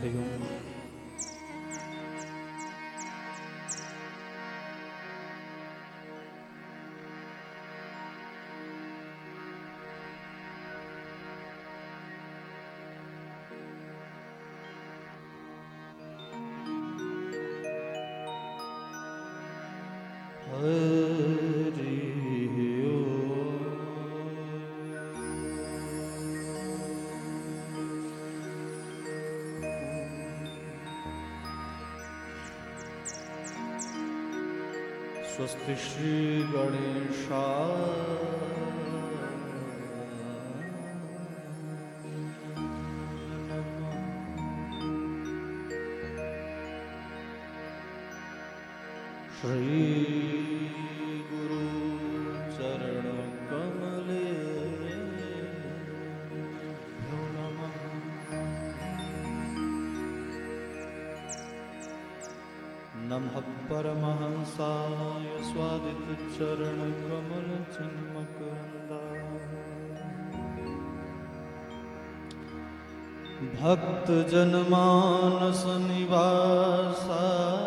हरिओम। स्वस्ति श्री गणेशाय श्री गुरु चरण कमले नमः। नमः परमहंसाय स्वादित चरण कमल चिन्मकरन्दाय। भक्त जनमानस निवासाय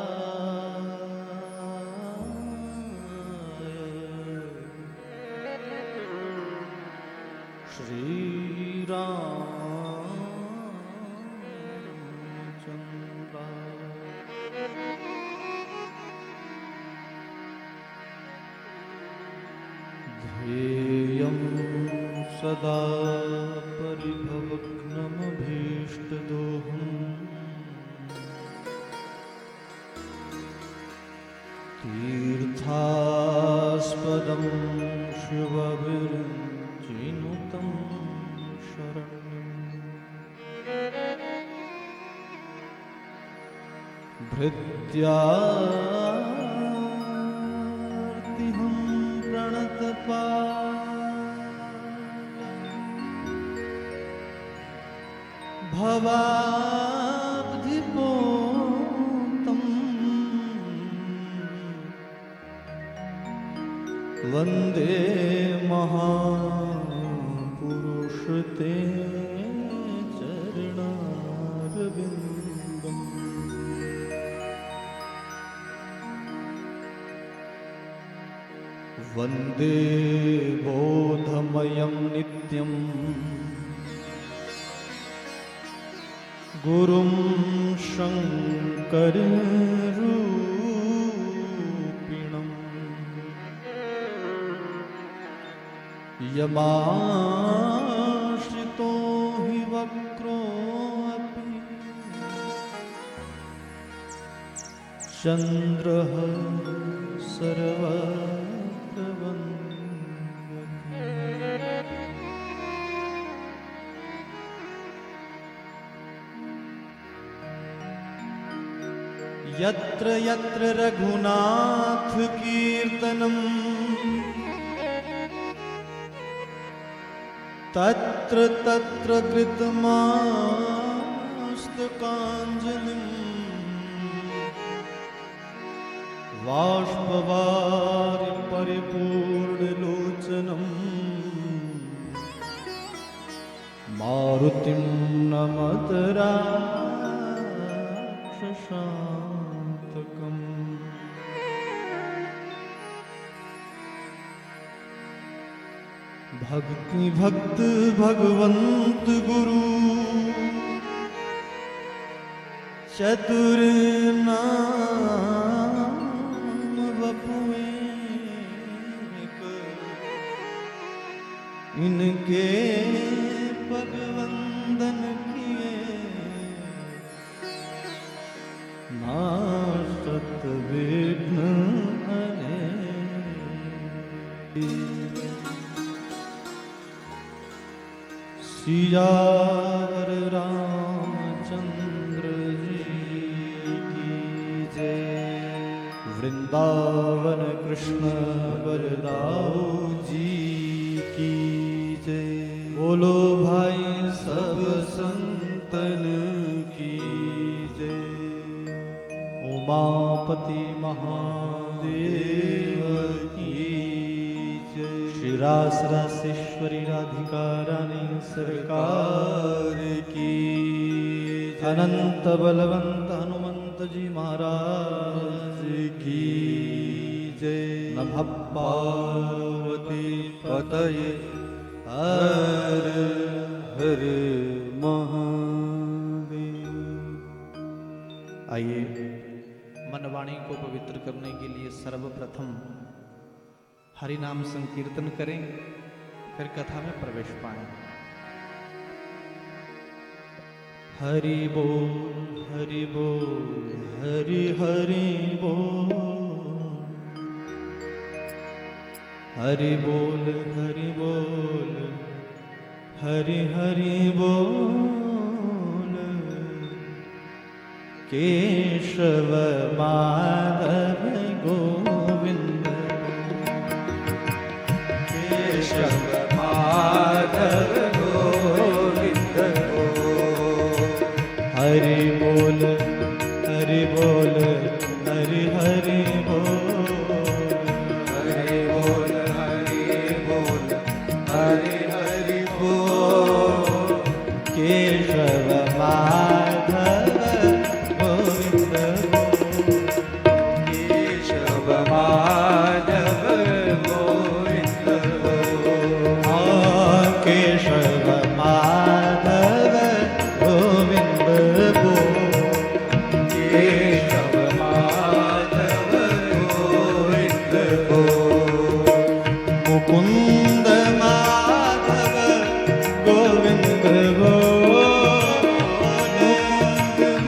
श्री रामचंद्राय। ध्येयं सदा परिभवग्नमभीष्टदोहम् तीर्थास्पदं शिवविरञ्चिनुतं शरण्यम्। भृत्यार्तिहं प्रणतपालम् भवाब्धिपोतम् वन्दे महापुरुष ते चरणारविन्दम्। वन्दे बोधमयं नित्यम् गुरुं शङ्कररूपिणम्। यमाश्रितो हि वक्रोऽपि चन्द्रः सर्वत्र वन्द्यते। यत्र यत्र रघुनाथ कीर्तनम् तत्र तत्र कृतमस्तकाञ्जलिम् बाष्पवारि परिपूर्णलोचनम् मारुतिं नमत राक्षसान्तकम्। भक्ति भक्त भगवंत गुरु चतुर नाम बपुए इनके पगवंदन किए नाशत विघ्न हरे। सियावर रामचंद्र जी की जय। वृंदावन कृष्ण बलदाऊ जी की जय। बोलो भाई सब संतन की जय। उमापति महादेव की जय। श्री रासरासेश्वरी राधिका रानी सरकार की अनंत बलवंत हनुमंत जी महाराज की जय। नमः पार्वती पतये हर हर महादेव। आइए मनवाणी को पवित्र करने के लिए सर्वप्रथम हरि नाम संकीर्तन करें, फिर कथा में प्रवेश पाएं। हरि बोल हरि बोल हरि हरि बोल, हरि बोल हरि बोल हरि हरि बोल। केशव माधव गोविंद, केशव माधव गोविंद। हरि बोल हरि बोल हरि हरि बोल, हरि बोल हरि बोल हरि हरि बोल। केशव माधव गोविंद, केशव माधव गोविंद। केशव माधव गोविंद बोल, केशव माधव गोविंद बोल। मुकुंद माधव गोविंद बोल,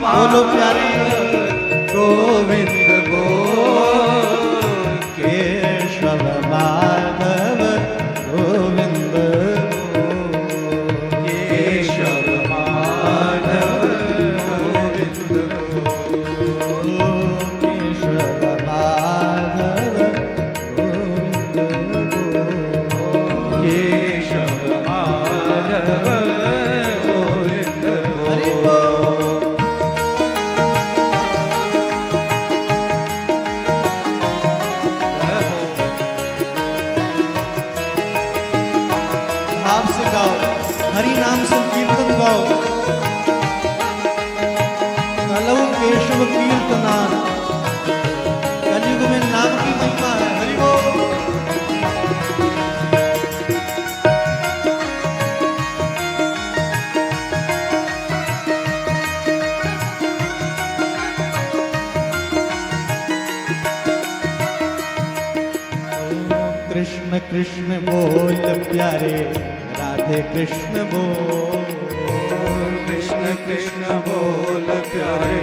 बोलो प्यारे गोविंद बोल। केशव माधव गोविंद बोल, केशव माधव गोविंद बोल। केशव माधव गोविंद बोल, केशव माधव गोविंद बोल। भाव से गाओ, हरि नाम संकीर्तन गाओ। कलौ केशव कीर्तना, कलयुग में नाम की महिमा है। हरि बोल। कृष्ण कृष्ण बोल प्यारे, राधे कृष्ण बोल। कृष्ण कृष्ण बोल प्यारे,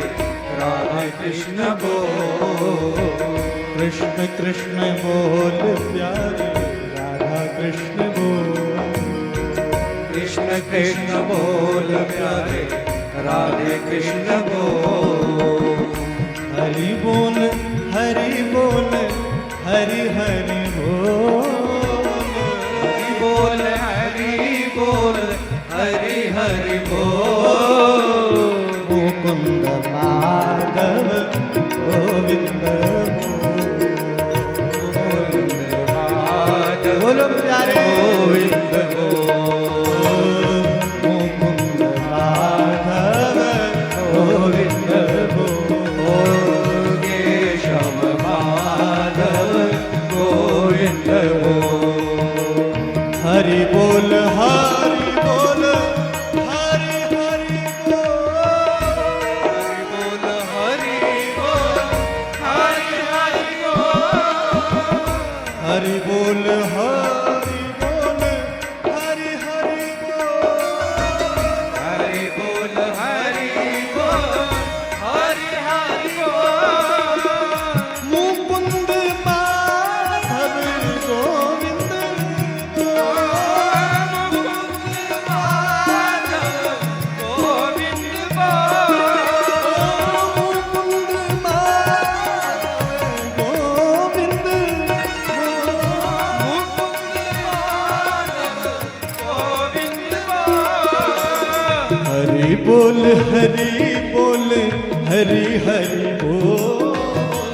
राधे कृष्ण बोल। कृष्ण कृष्ण बोल प्यारे, राधा कृष्ण बोल। कृष्ण कृष्ण बोल प्यारे, राधे कृष्ण बोल। हरि बोल हरि बोल हरि हरि बोल, हरि बोल हरि बोल हरि हरि बोल। मुकुंद माधव गोविंद बोल, बोलो प्यारे गोविंद बोल। मुकुंद माधव गोविंद बोल, केशव माधव गोविंद बोल। हरि बोल हरि बोल हरि हरि बोल, हरि बोल हरि बोल हरि बोल। हरि बोल हरि हरि बोल, हरि बोल हरि बोल हरि हरि बोल। मुकुंद माधव गोविंद बोल, मुकुंद माधव गोविंद बोल। मुकुंद माधव गोविंद बोल। हरि बोल हरि बोल हरि हरि बोल,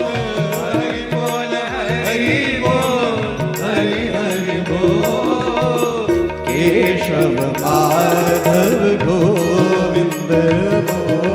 हरि बोल हरि बोल हरि हरि बोल। केशव माधव गोविंद बोल,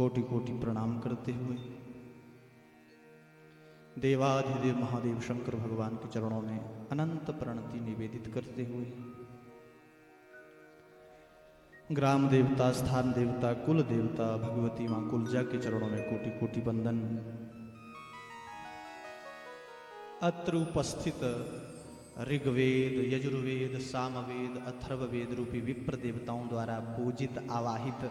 कोटि कोटि प्रणाम करते हुए देवाधिदेव महादेव शंकर भगवान के चरणों में अनंत प्रणति निवेदित करते हुए ग्राम देवता, स्थान देवता, कुल देवता भगवती मां कुलजा के चरणों में कोटि कोटि वंदन। अत्र उपस्थित ऋग्वेद, यजुर्वेद, सामवेद, अथर्ववेद रूपी विप्र देवताओं द्वारा पूजित आवाहित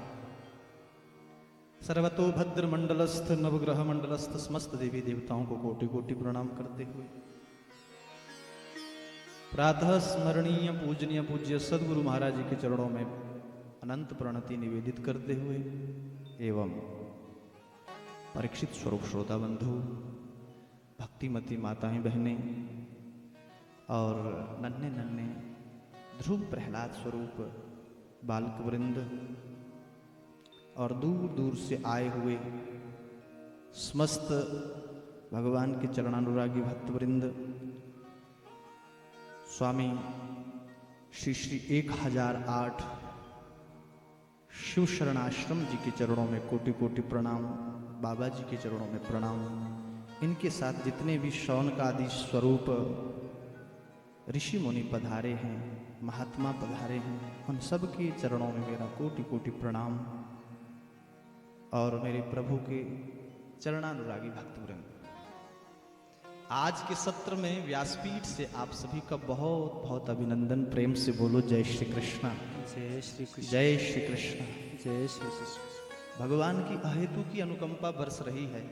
सर्वतोभद्र मंडलस्थ नवग्रह मंडलस्थ समस्त देवी देवताओं को कोटि कोटि प्रणाम करते हुए प्रातः स्मरणीय पूजनीय पूज्य सदगुरु महाराज जी के चरणों में अनंत प्रणति निवेदित करते हुए एवं परीक्षित स्वरूप श्रोता बंधु, भक्तिमती माताएं बहनें और नन्हे नन्हे ध्रुव प्रहलाद स्वरूप बालक वृंद और दूर दूर से आए हुए समस्त भगवान के चरणानुरागी भक्तवृंद, स्वामी श्री श्री 1008 शिव शरणाश्रम जी के चरणों में कोटि कोटि प्रणाम, बाबा जी के चरणों में प्रणाम। इनके साथ जितने भी शौनक आदि स्वरूप ऋषि मुनि पधारे हैं, महात्मा पधारे हैं, उन सब के चरणों में मेरा कोटि कोटि प्रणाम और मेरे प्रभु के चरणानुरागी भक्तवृंद। आज के सत्र में व्यासपीठ से आप सभी का बहुत बहुत अभिनंदन। प्रेम से बोलो जय श्री कृष्ण, जय श्री कृष्ण, जय श्री कृष्ण, जय श्री कृष्ण। भगवान की अहेतु की अनुकंपा बरस रही है।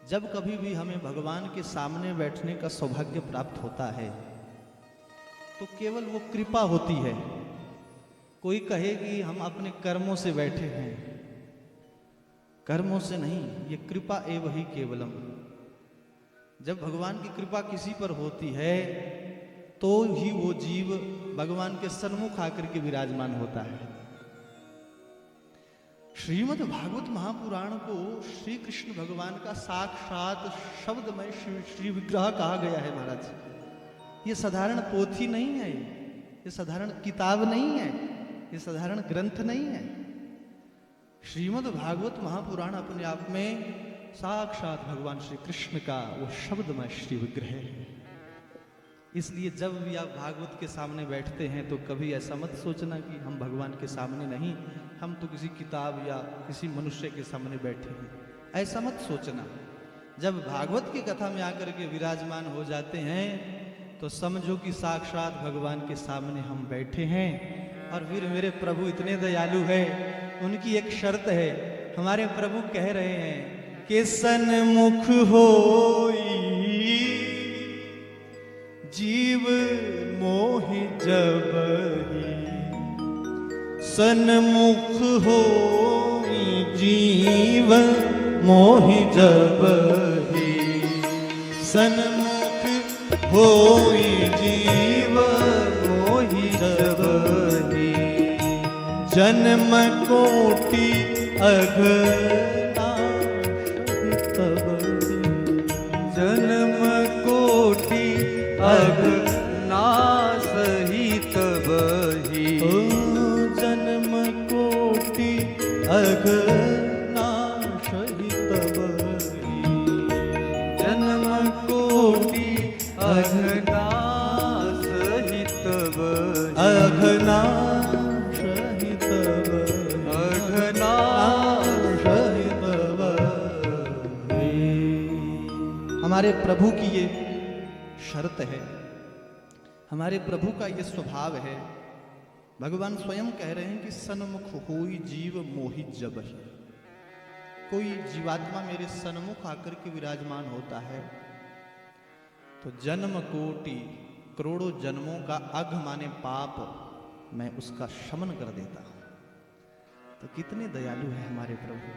जब कभी भी हमें भगवान के सामने बैठने का सौभाग्य प्राप्त होता है तो केवल वो कृपा होती है। कोई कहे कि हम अपने कर्मों से बैठे हैं, कर्मों से नहीं, ये कृपा एव ही केवलम। जब भगवान की कृपा किसी पर होती है तो ही वो जीव भगवान के सन्मुख आकर के विराजमान होता है। श्रीमद् भागवत महापुराण को श्री कृष्ण भगवान का साक्षात शब्दमय श्री विग्रह कहा गया है महाराज। ये साधारण पोथी नहीं है, ये साधारण किताब नहीं है, ये साधारण ग्रंथ नहीं है। श्रीमद् भागवत महापुराण अपने आप में साक्षात भगवान श्री कृष्ण का वो शब्दमय श्री विग्रह है। इसलिए जब भी आप भागवत के सामने बैठते हैं तो कभी ऐसा मत सोचना कि हम भगवान के सामने नहीं, हम तो किसी किताब या किसी मनुष्य के सामने बैठे हैं, ऐसा मत सोचना। जब भागवत की कथा में आकर के विराजमान हो जाते हैं तो समझो कि साक्षात भगवान के सामने हम बैठे हैं। और फिर मेरे प्रभु इतने दयालु है, उनकी एक शर्त है। हमारे प्रभु कह रहे हैं कि सन्मुख होई जीव मोहि जबहि, सन्मुख होई जीव मोहि जबहि, सन्मुख होई जीव मोहि जबहि, जन्म कोटि अघनाश तबहि, जन्म कोटि अघनाश ही तबहि, जन्म कोटि अघनाश ही तबहि, जन्म कोटि अघनाश ही तबहि, अघनाश ही तबहि, अघनाश ही तबहि। हमारे प्रभु की ये शर्त है, हमारे प्रभु का ये स्वभाव है। भगवान स्वयं कह रहे हैं कि सन्मुख होई जीव मोहि जबहि। कोई जीवात्मा मेरे सन्मुख आकर के विराजमान होता है तो जन्म कोटि करोड़ों जन्मों का अघ माने पाप मैं उसका शमन कर देता हूं। तो कितने दयालु है हमारे प्रभु।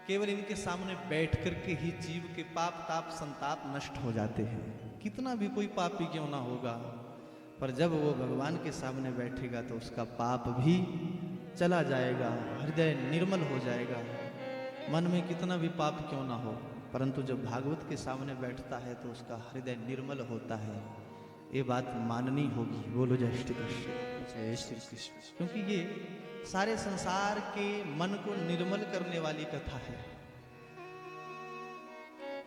केवल इनके सामने बैठ करके ही जीव के पाप ताप संताप नष्ट हो जाते हैं। कितना भी कोई पापी क्यों ना होगा, पर जब वो भगवान के सामने बैठेगा तो उसका पाप भी चला जाएगा, हृदय निर्मल हो जाएगा। मन में कितना भी पाप क्यों ना हो, परंतु जब भागवत के सामने बैठता है तो उसका हृदय निर्मल होता है। ये बात माननी होगी। बोलो जय श्री कृष्ण। जय श्री कृष्ण। क्योंकि ये सारे संसार के मन को निर्मल करने वाली कथा है।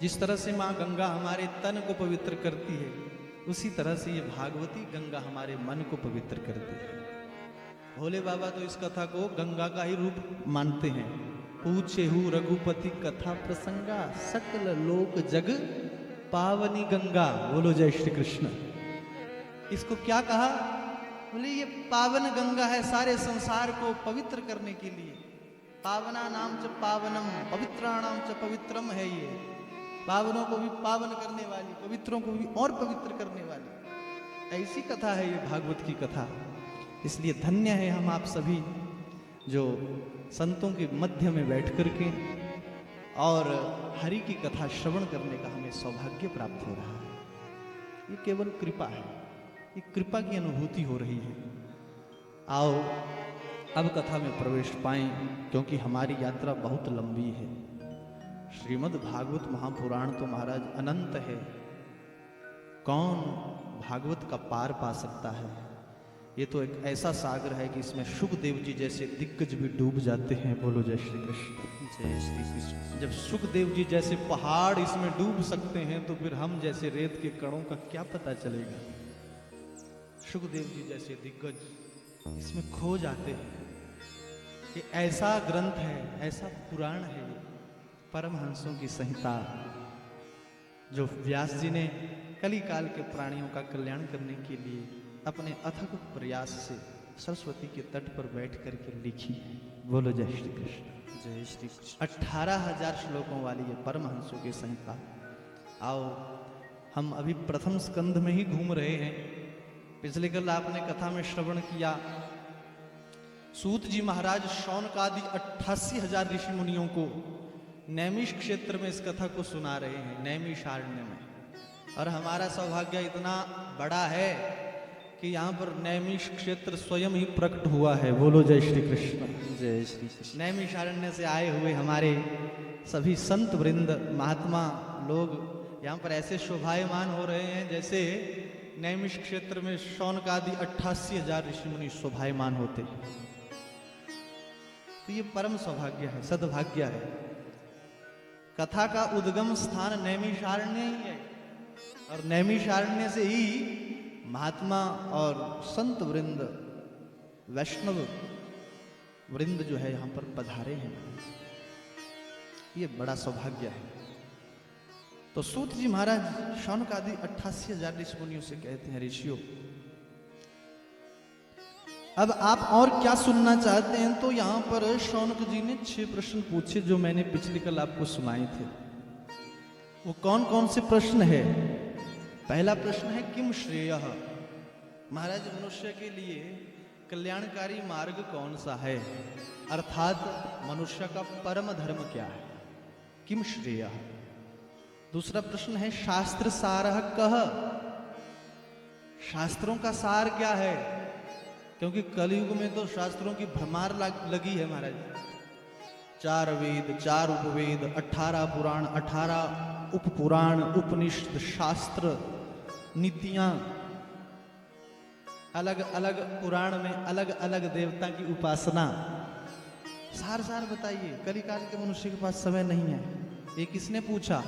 जिस तरह से मां गंगा हमारे तन को पवित्र करती है, उसी तरह से ये भागवती गंगा हमारे मन को पवित्र करती है। भोले बाबा तो इस कथा को गंगा का ही रूप मानते हैं। पूछे हु रघुपति कथा प्रसंगा, सकल लोक जग पावनी गंगा। बोलो जय श्री कृष्ण। इसको क्या कहा? बोले ये पावन गंगा है, सारे संसार को पवित्र करने के लिए। पावना नाम च पावनम, पवित्राणाम च पवित्रम है ये। पावनों को भी पावन करने वाली, पवित्रों को भी और पवित्र करने वाली ऐसी कथा है ये भागवत की कथा। इसलिए धन्य है हम आप सभी जो संतों के मध्य में बैठ कर के और हरि की कथा श्रवण करने का हमें सौभाग्य प्राप्त हो रहा है। ये केवल कृपा है, ये कृपा की अनुभूति हो रही है। आओ अब कथा में प्रवेश पाएं, क्योंकि हमारी यात्रा बहुत लंबी है। श्रीमद् भागवत महापुराण तो महाराज अनंत है। कौन भागवत का पार पा सकता है? ये तो एक ऐसा सागर है कि इसमें सुखदेव जी जैसे दिग्गज भी डूब जाते हैं। बोलो जय श्री कृष्ण। जय श्री कृष्ण। जब सुखदेव जी जैसे पहाड़ इसमें डूब सकते हैं, तो फिर हम जैसे रेत के कणों का क्या पता चलेगा? सुखदेव जी जैसे दिग्गज इसमें खो जाते हैं। ये ऐसा ग्रंथ है, ऐसा पुराण है ये, परमहंसों की संहिता, जो व्यास जी ने कली काल के प्राणियों का कल्याण करने के लिए अपने अथक प्रयास से सरस्वती के तट पर बैठ करके लिखी है। बोलो जय श्री कृष्ण। जय श्री कृष्ण। 18,000 श्लोकों वाली ये परमहंसों की संहिता। आओ हम अभी प्रथम स्कंध में ही घूम रहे हैं। पिछले कल आपने कथा में श्रवण किया, सूत जी महाराज शौनक आदि 88,000 ऋषि मुनियों को नैमिष क्षेत्र में इस कथा को सुना रहे हैं, नैमिषारण्य में। और हमारा सौभाग्य इतना बड़ा है कि यहाँ पर नैमिष क्षेत्र स्वयं ही प्रकट हुआ है। बोलो जय श्री कृष्ण। जय श्री कृष्ण। नैमिषारण्य से आए हुए हमारे सभी संत वृंद, महात्मा लोग यहाँ पर ऐसे शोभायमान हो रहे हैं जैसे नैमिष क्षेत्र में शौनक आदि 88,000 ऋषि मुनि शोभायमान होते हैं। तो ये परम सौभाग्य है, सद्भाग्य है। कथा का उद्गम स्थान नैमिषारण्य ही है, और नैमिषारण्य से ही महात्मा और संत वृंद, वैष्णव वृंद जो है यहाँ पर पधारे हैं। ये बड़ा सौभाग्य है। तो सूत जी महाराज शौनक आदि 88,000 ऋषि मुनियों से कहते हैं, ऋषियों अब आप और क्या सुनना चाहते हैं? तो यहाँ पर शौनक जी ने 6 प्रश्न पूछे जो मैंने पिछले कल आपको सुनाए थे। वो कौन कौन से प्रश्न है? पहला प्रश्न है किम श्रेयः। महाराज मनुष्य के लिए कल्याणकारी मार्ग कौन सा है, अर्थात मनुष्य का परम धर्म क्या है? किम श्रेयः। दूसरा प्रश्न है शास्त्र सारः कः। शास्त्रों का सार क्या है? क्योंकि कलयुग में तो शास्त्रों की भरमार लगी है महाराज। 4 वेद, 4 उपवेद, 18 पुराण, 18 उपपुराण, उपनिषद, शास्त्र, नीतियां, अलग अलग पुराण में अलग अलग देवता की उपासना। सार सार बताइए। कलिकाल के मनुष्य के पास समय नहीं है। ये किसने पूछा?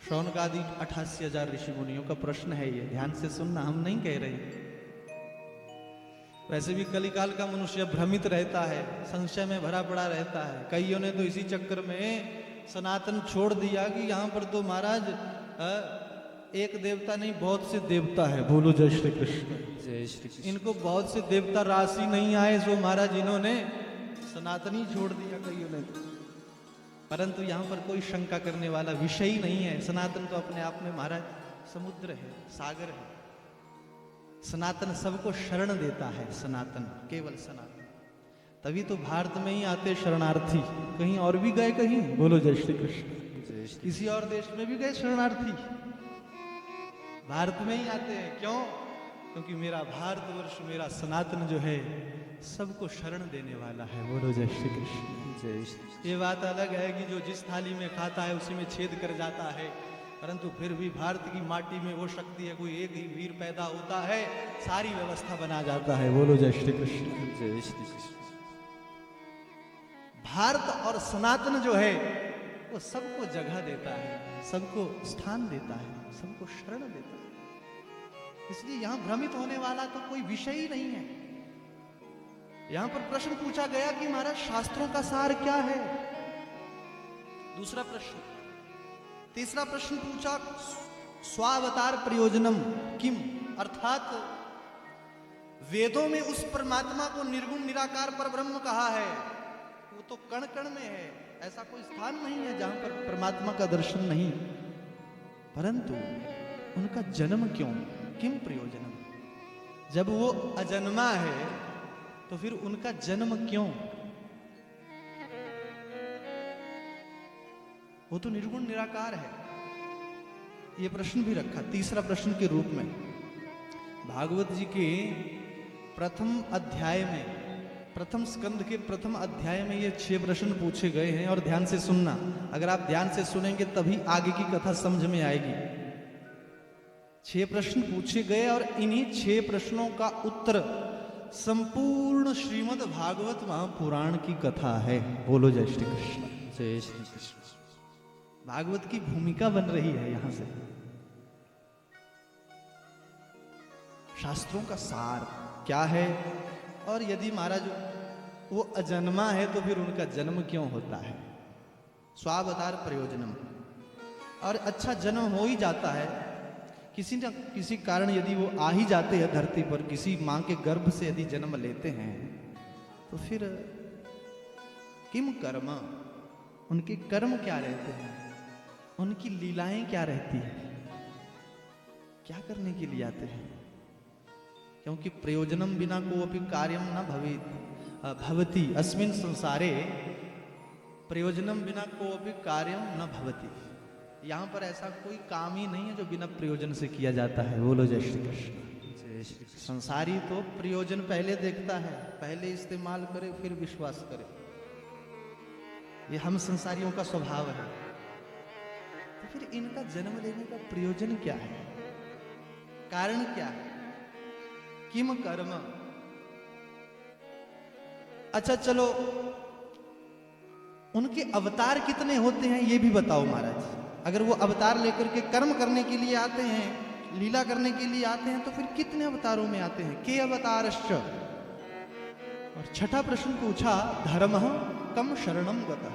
शौनक आदि 88,000 ऋषि मुनियों का प्रश्न है ये। ध्यान से सुनना, हम नहीं कह रहे। वैसे भी कलिकाल का मनुष्य भ्रमित रहता है, संशय में भरा पड़ा रहता है। कईयों ने तो इसी चक्कर में सनातन छोड़ दिया कि यहाँ पर तो महाराज एक देवता नहीं, बहुत से देवता है। बोलो जय श्री कृष्ण। जय श्री कृष्ण। इनको बहुत से देवता राशि नहीं आए, सो महाराज इन्होंने सनातन ही छोड़ दिया कईयों ने तो। परंतु यहाँ पर कोई शंका करने वाला विषय ही नहीं है। सनातन तो अपने आप में महाराज समुद्र है, सागर है। सनातन सबको शरण देता है। सनातन, केवल सनातन। तभी तो भारत में ही आते शरणार्थी। कहीं और भी गए कहीं? बोलो जय श्री कृष्ण। किसी और देश में भी गए शरणार्थी? भारत में ही आते हैं। क्यों? क्योंकि मेरा भारतवर्ष, मेरा सनातन जो है सबको शरण देने वाला है। बोलो जय श्री कृष्ण। जय श्री। ये बात अलग है कि जो जिस थाली में खाता है उसी में छेद कर जाता है। परंतु फिर भी भारत की माटी में वो शक्ति है, कोई एक ही वीर पैदा होता है, सारी व्यवस्था बना जाता है। बोलो जय श्री कृष्ण। जय श्री कृष्ण। भारत और सनातन जो है वो सबको जगह देता है, सबको स्थान देता है, सबको शरण देता है। इसलिए यहां भ्रमित होने वाला तो कोई विषय ही नहीं है। यहां पर प्रश्न पूछा गया कि महाराज शास्त्रों का सार क्या है, दूसरा प्रश्न। तीसरा प्रश्न पूछा स्वावतार प्रयोजनम किम, अर्थात वेदों में उस परमात्मा को निर्गुण निराकार परब्रह्म कहा है, वो तो कण कण में है, ऐसा कोई स्थान नहीं है जहां पर परमात्मा का दर्शन नहीं। परंतु उनका जन्म क्यों, किम प्रयोजनम, जब वो अजन्मा है तो फिर उनका जन्म क्यों? वो तो निर्गुण निराकार है। ये प्रश्न भी रखा तीसरा प्रश्न के रूप में। भागवत जी के प्रथम अध्याय में, प्रथम स्कंद के प्रथम अध्याय में ये 6 प्रश्न पूछे गए हैं। और ध्यान से सुनना, अगर आप ध्यान से सुनेंगे तभी आगे की कथा समझ में आएगी। 6 प्रश्न पूछे गए और इन्हीं 6 प्रश्नों का उत्तर संपूर्ण श्रीमद् भागवत महापुराण की कथा है। बोलो जय श्री कृष्ण। जय श्री कृष्ण। भागवत की भूमिका बन रही है यहां से। शास्त्रों का सार क्या है, और यदि महाराज वो अजन्मा है तो फिर उनका जन्म क्यों होता है। स्वावतार प्रयोजनम, और अच्छा जन्म हो ही जाता है, किसी न किसी कारण यदि वो आ ही जाते हैं धरती पर, किसी मां के गर्भ से यदि जन्म लेते हैं, तो फिर किम कर्म, उनके कर्म क्या रहते हैं, उनकी लीलाएं क्या रहती है, क्या करने के लिए आते हैं। क्योंकि प्रयोजनम बिना कोऽपि कार्यम न भवति, अस्मिन् संसारे प्रयोजनम बिना कोऽपि कार्यम न भवति। यहाँ पर ऐसा कोई काम ही नहीं है जो बिना प्रयोजन से किया जाता है। बोलो जय श्री कृष्ण। जय श्री कृष्ण। संसारी तो प्रयोजन पहले देखता है, पहले इस्तेमाल करे फिर विश्वास करे। ये हम संसारियों का स्वभाव है। तो फिर इनका जन्म लेने का प्रयोजन क्या है, कारण क्या है, किम कर्म। अच्छा चलो, उनके अवतार कितने होते हैं ये भी बताओ महाराज। अगर वो अवतार लेकर के कर्म करने के लिए आते हैं, लीला करने के लिए आते हैं, तो फिर कितने अवतारों में आते हैं, के अवतारश्च। और छठा प्रश्न पूछा धर्मः कम शरणम गतः।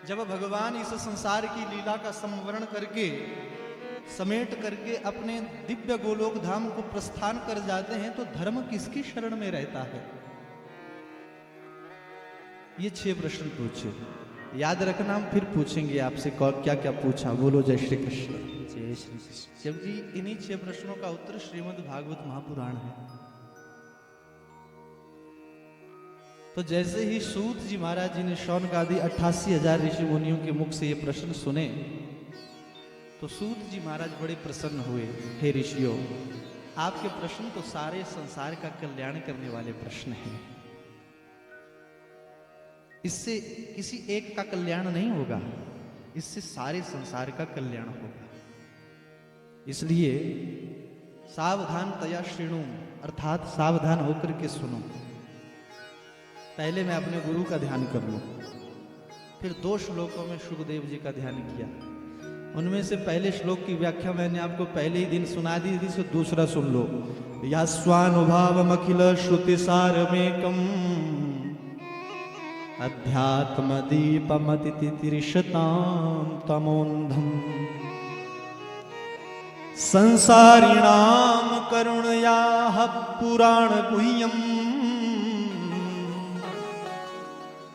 जब भगवान इस संसार की लीला का संवरण करके समेट करके अपने दिव्य गोलोक धाम को प्रस्थान कर जाते हैं, तो धर्म किसकी शरण में रहता है। ये 6 प्रश्न पूछे, याद रखना, हम फिर पूछेंगे आपसे क्या क्या पूछा। बोलो जय श्री कृष्ण। जय श्री कृष्ण। जबकि इन्हीं 6 प्रश्नों का उत्तर श्रीमद् भागवत महापुराण है। तो जैसे ही सूत जी महाराज जी ने शौनक आदि 88,000 ऋषि मुनियों के मुख से ये प्रश्न सुने, तो सूत जी महाराज बड़े प्रसन्न हुए। हे ऋषियों, आपके प्रश्न तो सारे संसार का कल्याण करने वाले प्रश्न हैं। इससे किसी एक का कल्याण नहीं होगा, इससे सारे संसार का कल्याण होगा। इसलिए सावधानतया शृणु, अर्थात सावधान होकर के सुनो। पहले मैं अपने गुरु का ध्यान कर लूं, फिर 2 श्लोकों में सुखदेव जी का ध्यान किया। उनमें से पहले श्लोक की व्याख्या मैंने आपको पहले ही दिन सुना दी थी, सो दूसरा सुन लो। या स्वानुभावमखिल श्रुतिसारमेकम् अध्यात्म दीपमतितिरिषतां तमोन्धम् संसारिणां करुणयाः पुराणगुह्यम्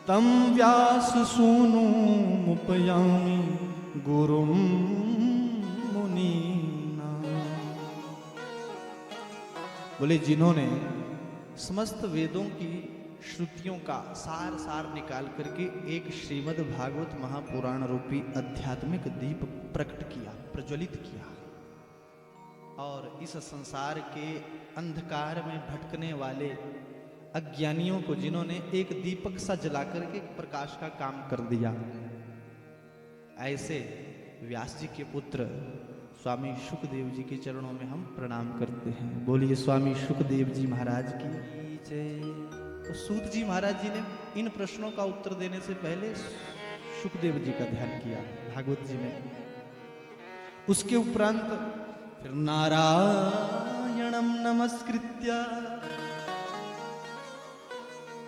तं व्याससूनुमुपयामि गुरुं मुनीनां। बोले, जिन्होंने समस्त वेदों की श्रुतियों का सार निकाल करके एक श्रीमद् भागवत महापुराण रूपी आध्यात्मिक दीप प्रकट किया, प्रज्वलित किया, और इस संसार के अंधकार में भटकने वाले अज्ञानियों को जिन्होंने एक दीपक सा जला करके प्रकाश का काम कर दिया, ऐसे व्यास जी के पुत्र स्वामी शुकदेव जी के चरणों में हम प्रणाम करते हैं। बोलिए स्वामी शुकदेव जी महाराज की जय। तो सूत जी महाराज जी ने इन प्रश्नों का उत्तर देने से पहले शुकदेव जी का ध्यान किया भागवत जी में। उसके उपरांत फिर नारायणम नमस्कृत्य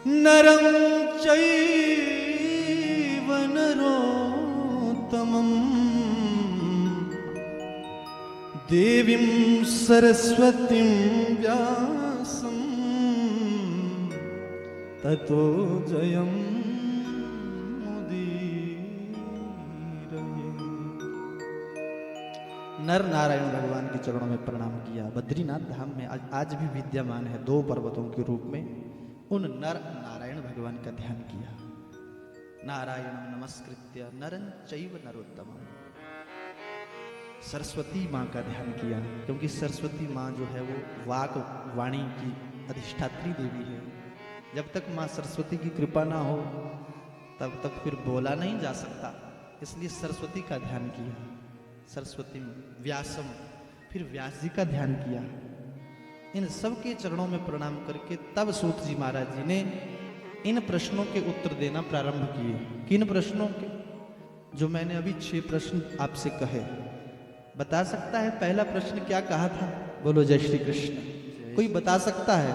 नरं चैव नरोत्तमम् देवीं सरस्वतीं व्यासं ततो जयम् नर नारायण भगवान के चरणों में प्रणाम किया। बद्रीनाथ धाम में आज भी विद्यमान है 2 पर्वतों के रूप में। उन नर नारायण भगवान का ध्यान किया। नारायण नमस्कृत्य नरं चैव नरोत्तमम्। सरस्वती माँ का ध्यान किया, क्योंकि सरस्वती माँ जो है वो वाक वाणी की अधिष्ठात्री देवी है। जब तक माँ सरस्वती की कृपा ना हो तब तक फिर बोला नहीं जा सकता, इसलिए सरस्वती का ध्यान किया। सरस्वती व्यासम, फिर व्यास जी का ध्यान किया। इन सब के चरणों में प्रणाम करके तब सूत जी महाराज जी ने इन प्रश्नों के उत्तर देना प्रारंभ किए। किन प्रश्नों के? जो मैंने अभी 6 प्रश्न आपसे कहे। बता सकता है पहला प्रश्न क्या कहा था? बोलो जय श्री कृष्ण। कोई बता सकता है?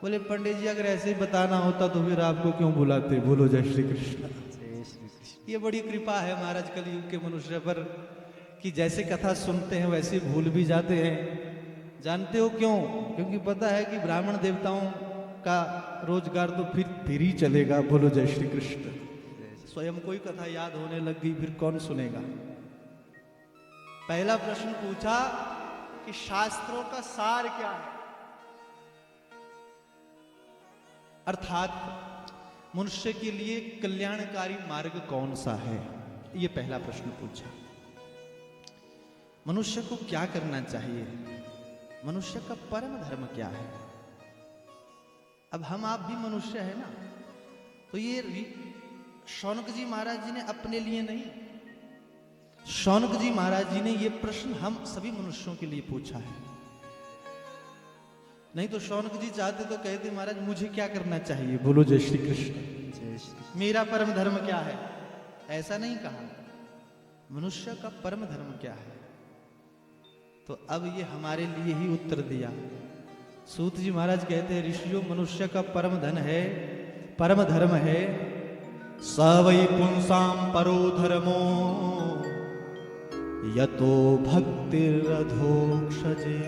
बोले पंडित जी अगर ऐसे ही बताना होता तो फिर आपको क्यों बुलाते? बोलो जय श्री कृष्ण। ये बड़ी कृपा है महाराज कलयुग के मनुष्य पर कि जैसे कथा सुनते हैं वैसे भूल भी जाते हैं। जानते हो क्यों? क्योंकि पता है कि ब्राह्मण देवताओं का रोजगार तो फिर ही चलेगा। बोलो जय श्री कृष्ण। स्वयं कोई कथा याद होने लग गई फिर कौन सुनेगा? पहला प्रश्न पूछा कि शास्त्रों का सार क्या है, अर्थात मनुष्य के लिए कल्याणकारी मार्ग कौन सा है। ये पहला प्रश्न पूछा। मनुष्य को क्या करना चाहिए, मनुष्य का परम धर्म क्या है। अब हम आप भी मनुष्य है ना, तो ये शौनक जी महाराज जी ने अपने लिए नहीं, शौनक जी महाराज जी ने ये प्रश्न हम सभी मनुष्यों के लिए पूछा है। नहीं तो शौनक जी चाहते तो कहते महाराज मुझे क्या करना चाहिए। बोलो जय श्री कृष्ण। मेरा परम धर्म क्या है, ऐसा नहीं कहा। मनुष्य का परम धर्म क्या है, तो अब ये हमारे लिए ही उत्तर दिया। सूत जी महाराज कहते हैं ऋषियों मनुष्य का परम धन है, परम धर्म है स वै पुंसाम परो धर्मो यतो भक्तिरधोक्षजे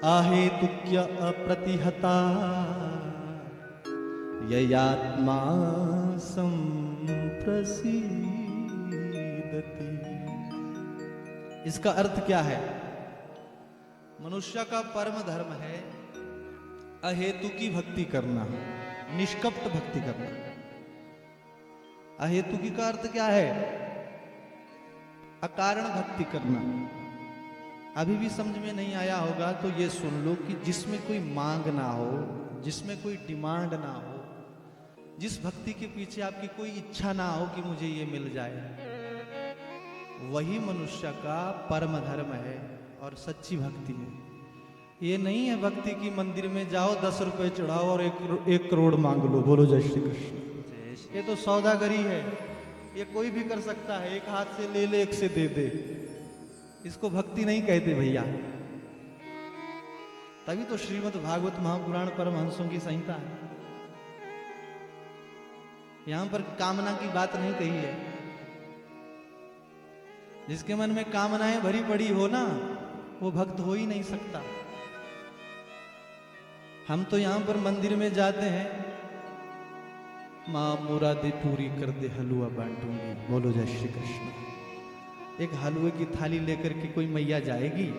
आहेतुक्य अप्रतिहता ययात्मा संप्रसीदति। इसका अर्थ क्या है? मनुष्य का परम धर्म है अहेतु की भक्ति करना, निष्कपट भक्ति करना। अहेतु की का अर्थ क्या है? अकारण भक्ति करना। अभी भी समझ में नहीं आया होगा तो ये सुन लो कि जिसमें कोई मांग ना हो, जिसमें कोई डिमांड ना हो, जिस भक्ति के पीछे आपकी कोई इच्छा ना हो कि मुझे ये मिल जाए, वही मनुष्य का परम धर्म है और सच्ची भक्ति है। ये नहीं है भक्ति की मंदिर में जाओ 10 रुपए चढ़ाओ और 1 करोड़ मांग लो। बोलो जय श्री कृष्ण। ये तो सौदागरी है, ये कोई भी कर सकता है। एक हाथ से ले ले, एक से दे दे, इसको भक्ति नहीं कहते भैया। तभी तो श्रीमद् भागवत महापुराण परमहंसों की संहिता है। यहां पर कामना की बात नहीं कही है। जिसके मन में कामनाएं भरी पड़ी हो ना, वो भक्त हो ही नहीं सकता। हम तो यहां पर मंदिर में जाते हैं, मां मुरादे पूरी कर दे हलवा बांटूंगी। बोलो जय श्री कृष्ण। एक हलवे की थाली लेकर के कोई मैया जाएगी,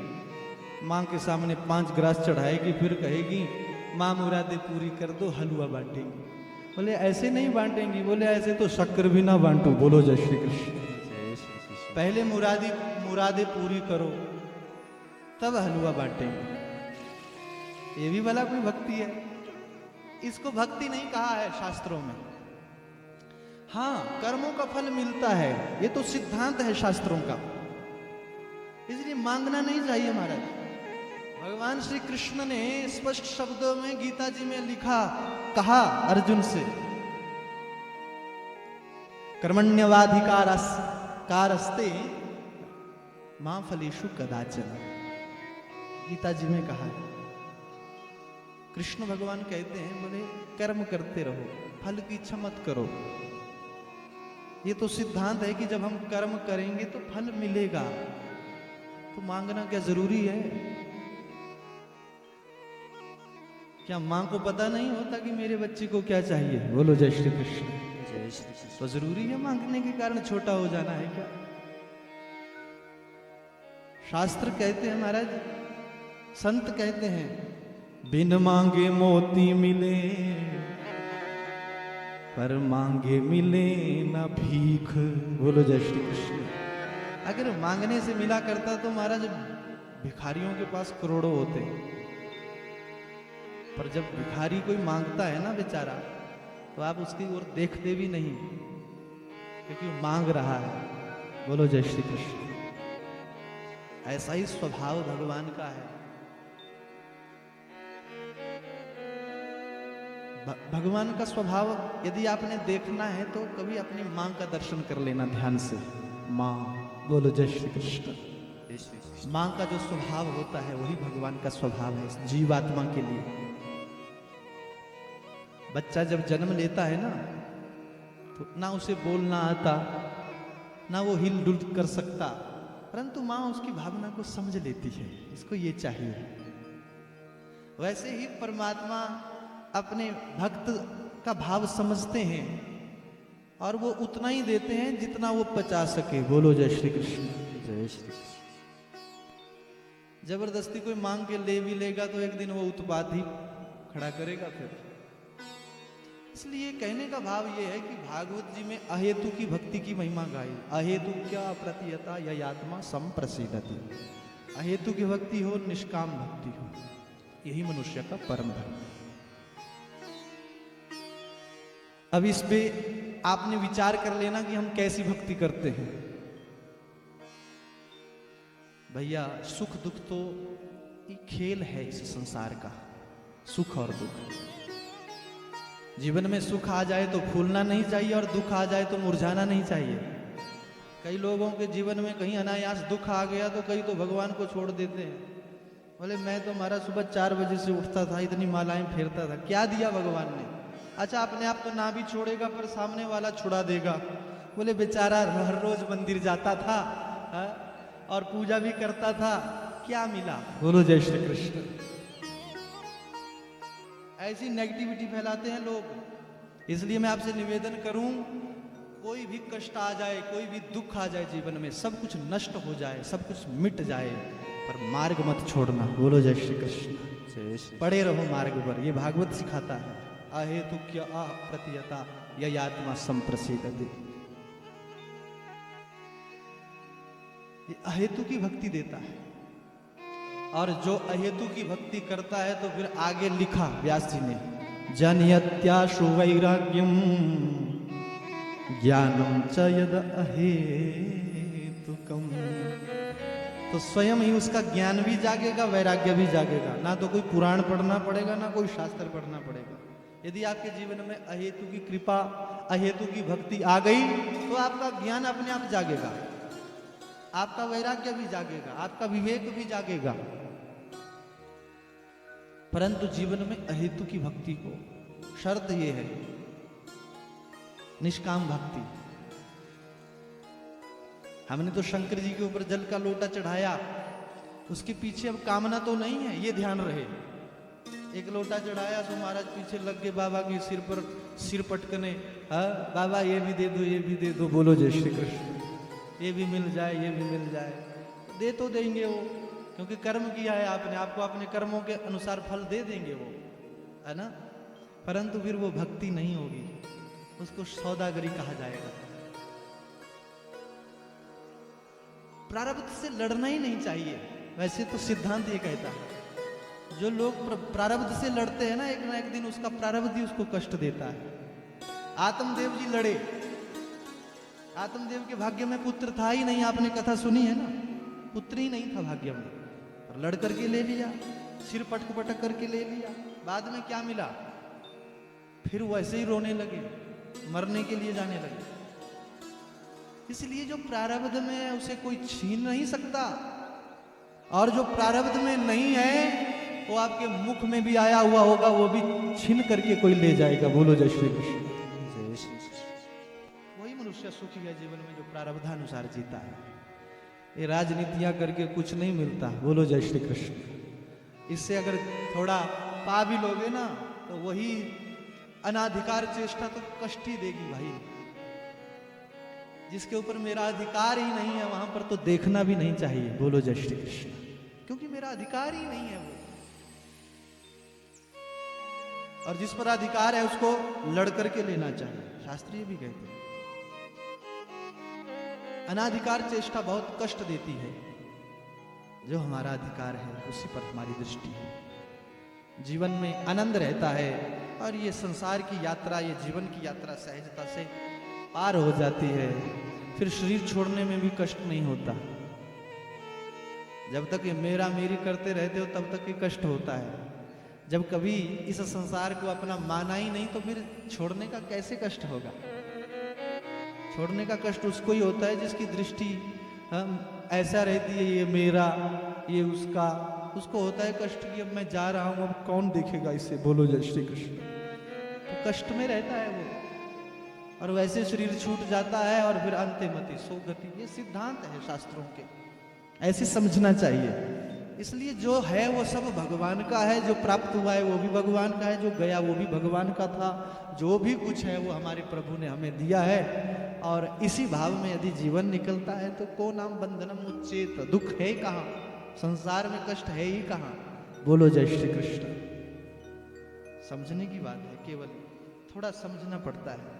मां के सामने 5 ग्रास चढ़ाएगी, फिर कहेगी मां मुरादे पूरी कर दो, हलवा बांटेंगी। बोले ऐसे नहीं बांटेंगी। बोले ऐसे तो शक्कर भी ना बांटू। बोलो जय श्री कृष्ण। पहले मुरादे पूरी करो तब हलवा बांटेंगे। ये भी भला कोई भक्ति है? इसको भक्ति नहीं कहा है शास्त्रों में। हाँ, कर्मों का फल मिलता है, ये तो सिद्धांत है शास्त्रों का, इसलिए मांगना नहीं चाहिए महाराज। भगवान श्री कृष्ण ने स्पष्ट शब्दों में गीता जी में लिखा, कहा अर्जुन से, कर्मण्यवाधिकारस्ते मां फलेषु कदाचन। गीता जी में कहा है। कृष्ण भगवान कहते हैं, बोले कर्म करते रहो, फल की इच्छा मत करो। ये तो सिद्धांत है कि जब हम कर्म करेंगे तो फल मिलेगा, तो मांगना क्या जरूरी है? क्या मां को पता नहीं होता कि मेरे बच्चे को क्या चाहिए? बोलो जय श्री कृष्ण। जय श्री कृष्ण। तो जरूरी है मांगने के कारण छोटा हो जाना है क्या? शास्त्र कहते हैं महाराज, संत कहते हैं, बिन मांगे मोती मिले पर मांगे मिले ना भीख। बोलो जय श्री कृष्ण। अगर मांगने से मिला करता तो महाराज भिखारियों के पास करोड़ों होते, पर जब भिखारी कोई मांगता है ना बेचारा, तो आप उसकी ओर देखते भी नहीं, क्योंकि वो मांग रहा है। बोलो जय श्री कृष्ण। ऐसा ही स्वभाव भगवान का है। भगवान का स्वभाव यदि आपने देखना है तो कभी अपनी मां का दर्शन कर लेना ध्यान से। मां, बोलो जय श्री कृष्ण। मां का जो स्वभाव होता है वही भगवान का स्वभाव है जीवात्मा के लिए। बच्चा जब जन्म लेता है ना, तो ना उसे बोलना आता, ना वो हिल डुल कर सकता, परंतु मां उसकी भावना को समझ लेती है, इसको ये चाहिए। वैसे ही परमात्मा अपने भक्त का भाव समझते हैं और वो उतना ही देते हैं जितना वो पचा सके। बोलो जय श्री कृष्ण। जय श्री कृष्ण। जबरदस्ती कोई मांग के ले भी लेगा तो एक दिन वो उत्पात ही खड़ा करेगा फिर। इसलिए कहने का भाव ये है कि भागवत जी में अहेतु की भक्ति की महिमा गाई। अहेतु क्या प्रतियता ययात्मा संप्रसिद्धति। अहेतु की भक्ति हो, निष्काम भक्ति हो, यही मनुष्य का परम धर्म। अब इस पे आपने विचार कर लेना कि हम कैसी भक्ति करते हैं। भैया सुख दुख तो एक खेल है इस संसार का, सुख और दुख। जीवन में सुख आ जाए तो फूलना नहीं चाहिए और दुख आ जाए तो मुरझाना नहीं चाहिए। कई लोगों के जीवन में कहीं अनायास दुख आ गया तो कई तो भगवान को छोड़ देते हैं। बोले मैं तो हमारा सुबह 4 बजे से उठता था, इतनी मालाएं फेरता था, क्या दिया भगवान ने? अच्छा अपने आप तो ना भी छोड़ेगा पर सामने वाला छुड़ा देगा। बोले बेचारा हर रोज मंदिर जाता था और पूजा भी करता था, क्या मिला? बोलो जय श्री कृष्ण। ऐसी नेगेटिविटी फैलाते हैं लोग। इसलिए मैं आपसे निवेदन करूं, कोई भी कष्ट आ जाए, कोई भी दुख आ जाए जीवन में, सब कुछ नष्ट हो जाए, सब कुछ मिट जाए, पर मार्ग मत छोड़ना। बोलो जय श्री कृष्ण। पड़े रहो मार्ग पर, ये भागवत सिखाता है। अहेतुक्य अप्रतियता ययात्मा संप्रसिद्धति। ये अहेतु की भक्ति देता है, और जो अहेतु की भक्ति करता है तो फिर आगे लिखा व्यास जी ने, जनयत्याशु वैराग्यम ज्ञानम च यद अहेतुकम। तो स्वयं ही उसका ज्ञान भी जागेगा, वैराग्य भी जागेगा। ना तो कोई पुराण पढ़ना पड़ेगा, ना कोई शास्त्र पढ़ना पड़ेगा। यदि आपके जीवन में अहेतु की कृपा, अहेतु की भक्ति आ गई तो आपका ज्ञान अपने आप जागेगा, आपका वैराग्य भी जागेगा, आपका विवेक भी जागेगा। परंतु जीवन में अहेतु की भक्ति को शर्त यह है, निष्काम भक्ति। हमने तो शंकर जी के ऊपर जल का लोटा चढ़ाया, उसके पीछे अब कामना तो नहीं है, ये ध्यान रहे। एक लोटा चढ़ाया तो महाराज पीछे लग के बाबा के सिर पर सिर पटकने, बाबा ये भी दे दो, ये भी दे दो। बोलो जय श्री कृष्ण। ये भी मिल जाए, ये भी मिल जाए, दे तो देंगे वो, क्योंकि कर्म किया है आपने, आपको अपने कर्मों के अनुसार फल दे देंगे वो, है ना। परंतु फिर वो भक्ति नहीं होगी, उसको सौदागरी कहा जाएगा। प्रारब्ध से लड़ना ही नहीं चाहिए। वैसे तो सिद्धांत ये कहता है, जो लोग प्रारब्ध से लड़ते हैं ना एक दिन उसका प्रारब्ध ही उसको कष्ट देता है। आत्मदेव जी लड़े, आत्मदेव के भाग्य में पुत्र था ही नहीं, आपने कथा सुनी है ना, पुत्र ही नहीं था भाग्य में, और लड़ करके ले लिया, सिर पटक पटक करके ले लिया। बाद में क्या मिला, फिर वैसे ही रोने लगे, मरने के लिए जाने लगे। इसलिए जो प्रारब्ध में है उसे कोई छीन नहीं सकता, और जो प्रारब्ध में नहीं है वो आपके मुख में भी आया हुआ होगा, वो भी छीन करके कोई ले जाएगा। बोलो जय श्री कृष्ण। वही मनुष्य सुखी है जीवन में जो प्रारब्धानुसार जीता है। ये राजनीतियां करके कुछ नहीं मिलता। बोलो जय श्री कृष्ण। इससे अगर थोड़ा पा भी लोगे ना तो वही अनाधिकार चेष्टा तो कष्ट ही देगी भाई। जिसके ऊपर मेरा अधिकार ही नहीं है वहां पर तो देखना भी नहीं चाहिए। बोलो जय श्री कृष्ण, क्योंकि मेरा अधिकार ही नहीं है वो। और जिस पर अधिकार है उसको लड़ करके लेना चाहिए, शास्त्रीय भी कहते हैं। अनाधिकार चेष्टा बहुत कष्ट देती है, जो हमारा अधिकार है उसी पर हमारी दृष्टि है। जीवन में आनंद रहता है और ये संसार की यात्रा, ये जीवन की यात्रा सहजता से पार हो जाती है। फिर शरीर छोड़ने में भी कष्ट नहीं होता। जब तक ये मेरा मेरी करते रहते हो तब तक ये कष्ट होता है। जब कभी इस संसार को अपना माना ही नहीं तो फिर छोड़ने का कैसे कष्ट होगा। छोड़ने का कष्ट उसको ही होता है जिसकी दृष्टि ऐसा रहती है, ये मेरा ये उसका। उसको होता है कष्ट कि अब मैं जा रहा हूं, अब कौन देखेगा इसे। बोलो जय श्री कृष्ण। तो कष्ट में रहता है वो, और वैसे शरीर छूट जाता है और फिर अंत्यमति सोगति। ये सिद्धांत है शास्त्रों के, ऐसे समझना चाहिए। इसलिए जो है वो सब भगवान का है, जो प्राप्त हुआ है वो भी भगवान का है, जो गया वो भी भगवान का था। जो भी कुछ है वो हमारे प्रभु ने हमें दिया है, और इसी भाव में यदि जीवन निकलता है तो को नाम बंधनम उच्चेत। दुख है कहाँ, संसार में कष्ट है ही कहाँ। बोलो जय श्री कृष्ण। समझने की बात है, केवल थोड़ा समझना पड़ता है।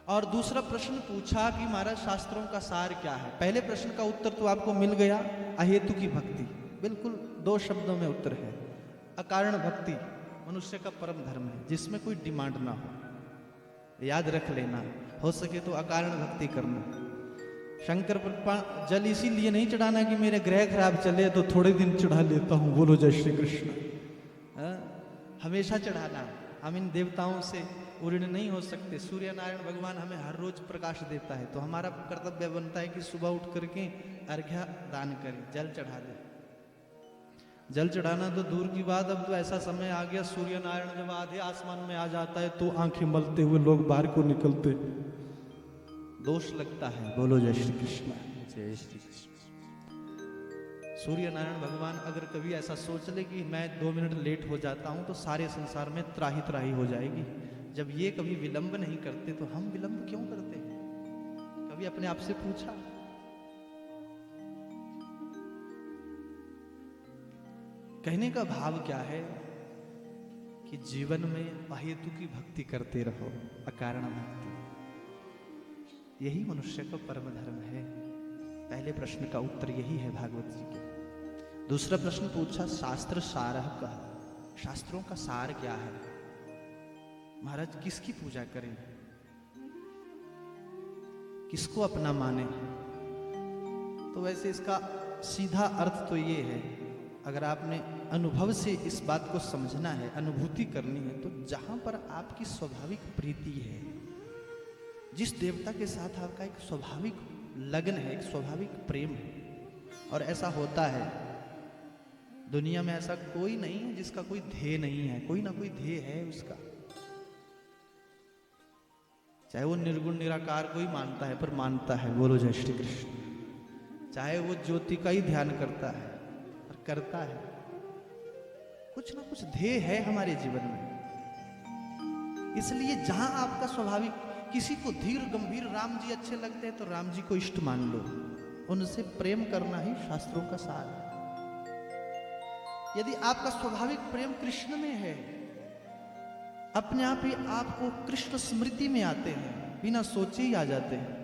और दूसरा प्रश्न पूछा कि महाराज शास्त्रों का सार क्या है। पहले प्रश्न का उत्तर तो आपको मिल गया, अहेतु की भक्ति। बिल्कुल 2 शब्दों में उत्तर है। अकारण भक्ति मनुष्य का परम धर्म है, जिसमें कोई डिमांड ना हो। याद रख लेना, हो सके तो अकारण भक्ति करना। शंकर पर जल इसीलिए नहीं चढ़ाना कि मेरे ग्रह खराब चले तो थोड़े दिन चढ़ा लेता हूं। बोलो जय श्री कृष्ण। हमेशा चढ़ाना। हम इन देवताओं से उऋण नहीं हो सकते। सूर्य नारायण भगवान हमें हर रोज प्रकाश देता है, तो हमारा कर्तव्य बनता है कि सुबह उठ करके अर्घ्य दान करें, जल चढ़ा दें। जल चढ़ाना तो दूर की बात, अब तो ऐसा समय आ गया सूर्य नारायण जब आधे आसमान में आ जाता है तो आंखें मलते हुए लोग बाहर को निकलते, दोष लगता है। बोलो जय श्री कृष्ण। जय श्री कृष्ण। सूर्य नारायण भगवान अगर कभी ऐसा सोच ले कि मैं 2 मिनट लेट हो जाता हूं तो सारे संसार में त्राही त्राही हो जाएगी। जब ये कभी विलंब नहीं करते तो हम विलंब क्यों करते हैं? कभी अपने आप से पूछा? कहने का भाव क्या है कि जीवन में अहेतु की भक्ति करते रहो, अकारण भक्ति। यही मनुष्य का परम धर्म है। पहले प्रश्न का उत्तर यही है भागवत जी के। दूसरा प्रश्न पूछा शास्त्र सारः कः, शास्त्रों का सार क्या है। महाराज किसकी पूजा करें, किसको अपना माने। तो वैसे इसका सीधा अर्थ तो ये है, अगर आपने अनुभव से इस बात को समझना है, अनुभूति करनी है, तो जहां पर आपकी स्वाभाविक प्रीति है, जिस देवता के साथ आपका एक स्वाभाविक लगन है, एक स्वाभाविक प्रेम है, और ऐसा होता है दुनिया में, ऐसा कोई नहीं है जिसका कोई ध्येय नहीं है। कोई ना कोई ध्येय है उसका, चाहे वो निर्गुण निराकार को ही मानता है पर मानता है। बोलो जय श्री कृष्ण। चाहे वो ज्योति का ही ध्यान करता है पर करता है। कुछ ना कुछ ध्येय है हमारे जीवन में। इसलिए जहां आपका स्वाभाविक, किसी को धीर गंभीर राम जी अच्छे लगते हैं तो राम जी को इष्ट मान लो, उनसे प्रेम करना ही शास्त्रों का सार है। यदि आपका स्वाभाविक प्रेम कृष्ण में है, अपने आप ही आपको कृष्ण स्मृति में आते हैं, बिना सोचे ही आ जाते हैं,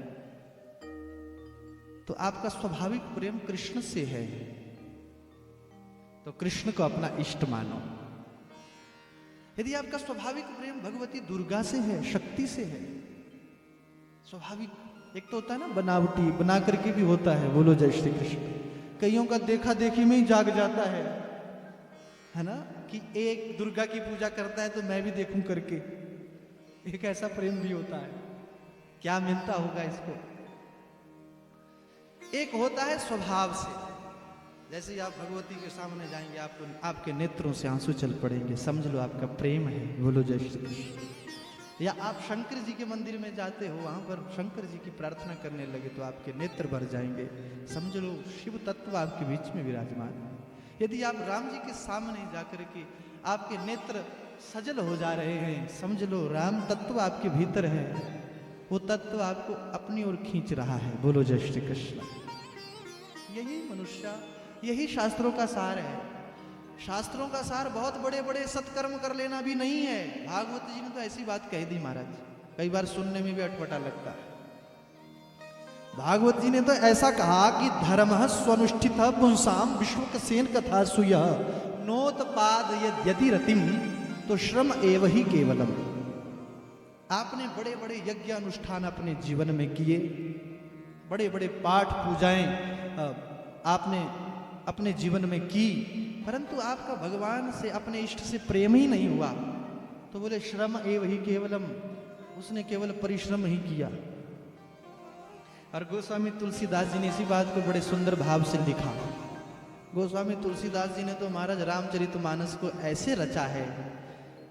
तो आपका स्वाभाविक प्रेम कृष्ण से है, तो कृष्ण को अपना इष्ट मानो। यदि आपका स्वाभाविक प्रेम भगवती दुर्गा से है, शक्ति से है, स्वाभाविक एक तो होता है ना बनावटी, बना करके भी होता है। बोलो जय श्री कृष्ण। कईयों का देखा देखी में ही जाग जाता है ना, कि एक दुर्गा की पूजा करता है तो मैं भी देखूं करके। एक ऐसा प्रेम भी होता है, क्या मिलता होगा इसको। एक होता है स्वभाव से, जैसे ही आप भगवती के सामने जाएंगे आपको आपके नेत्रों से आंसू चल पड़ेंगे, समझ लो आपका प्रेम है। बोलो जय श्री कृष्ण। या आप शंकर जी के मंदिर में जाते हो, वहां पर शंकर जी की प्रार्थना करने लगे तो आपके नेत्र भर जाएंगे, समझ लो शिव तत्व आपके बीच में विराजमान है। यदि आप राम जी के सामने जाकर के आपके नेत्र सजल हो जा रहे हैं, समझ लो राम तत्व आपके भीतर है, वो तत्व आपको अपनी ओर खींच रहा है। बोलो जय श्री कृष्ण। यही मनुष्य, यही शास्त्रों का सार है। शास्त्रों का सार बहुत बड़े बड़े सत्कर्म कर लेना भी नहीं है। भागवत जी ने तो ऐसी बात कह दी महाराज, कई बार सुनने में भी अटपटा लगता है। भागवत जी ने तो ऐसा कहा कि धर्म स्वनुष्ठित पुंसाम विश्वकसेन कथा सुय नोत्पाद यदि रतिम तो श्रम एव ही केवलम। आपने बड़े बड़े यज्ञ अनुष्ठान अपने जीवन में किए, बड़े बड़े पाठ पूजाएं आपने अपने जीवन में की, परंतु आपका भगवान से, अपने इष्ट से प्रेम ही नहीं हुआ। तो बोले श्रम एव ही केवलम, उसने केवल परिश्रम ही किया। और गोस्वामी तुलसीदास जी ने इसी बात को बड़े सुंदर भाव से लिखा। गोस्वामी तुलसीदास जी ने तो महाराज रामचरितमानस को ऐसे रचा है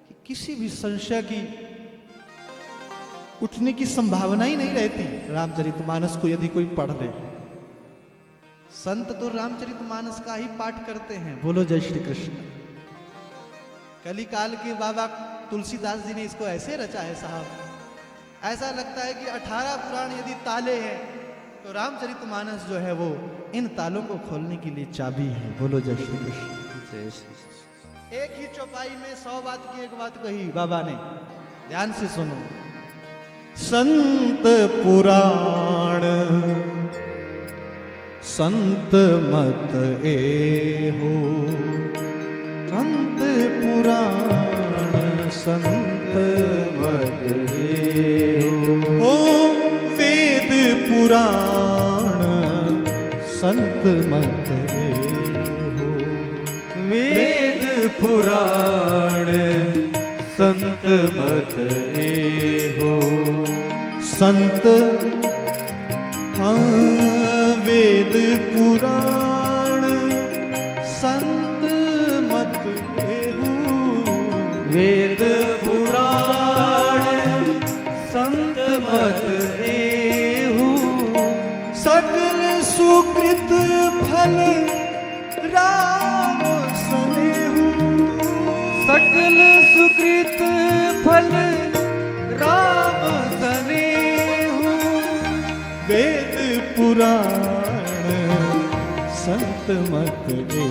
कि किसी भी संशय की उठने की संभावना ही नहीं रहती। रामचरितमानस को यदि कोई पढ़ ले, संत तो रामचरितमानस का ही पाठ करते हैं। बोलो जय श्री कृष्ण। कलिकाल के बाबा तुलसीदास जी ने इसको ऐसे रचा है साहब, ऐसा लगता है कि 18 पुराण यदि ताले हैं तो रामचरितमानस जो है वो इन तालों को खोलने के लिए चाबी है। बोलो जय श्री कृष्ण। जय श्री कृष्ण। एक ही चौपाई में 100 बात की एक बात कही बाबा ने, ध्यान से सुनो। संत पुराण संत मत ए हो, संत पुराण संत मत ए हो, वेद पुराण संत मत ए हो, वेद पुराण संत मत ए हो। संत हाँ वेद पुराण संत मत एहू, वेद पुराण संत मत एहू, सकल सुकृत फल राम सनेहू, सकल सुकृत फल राम सनेहू। वेद पुराण संत मत एहू,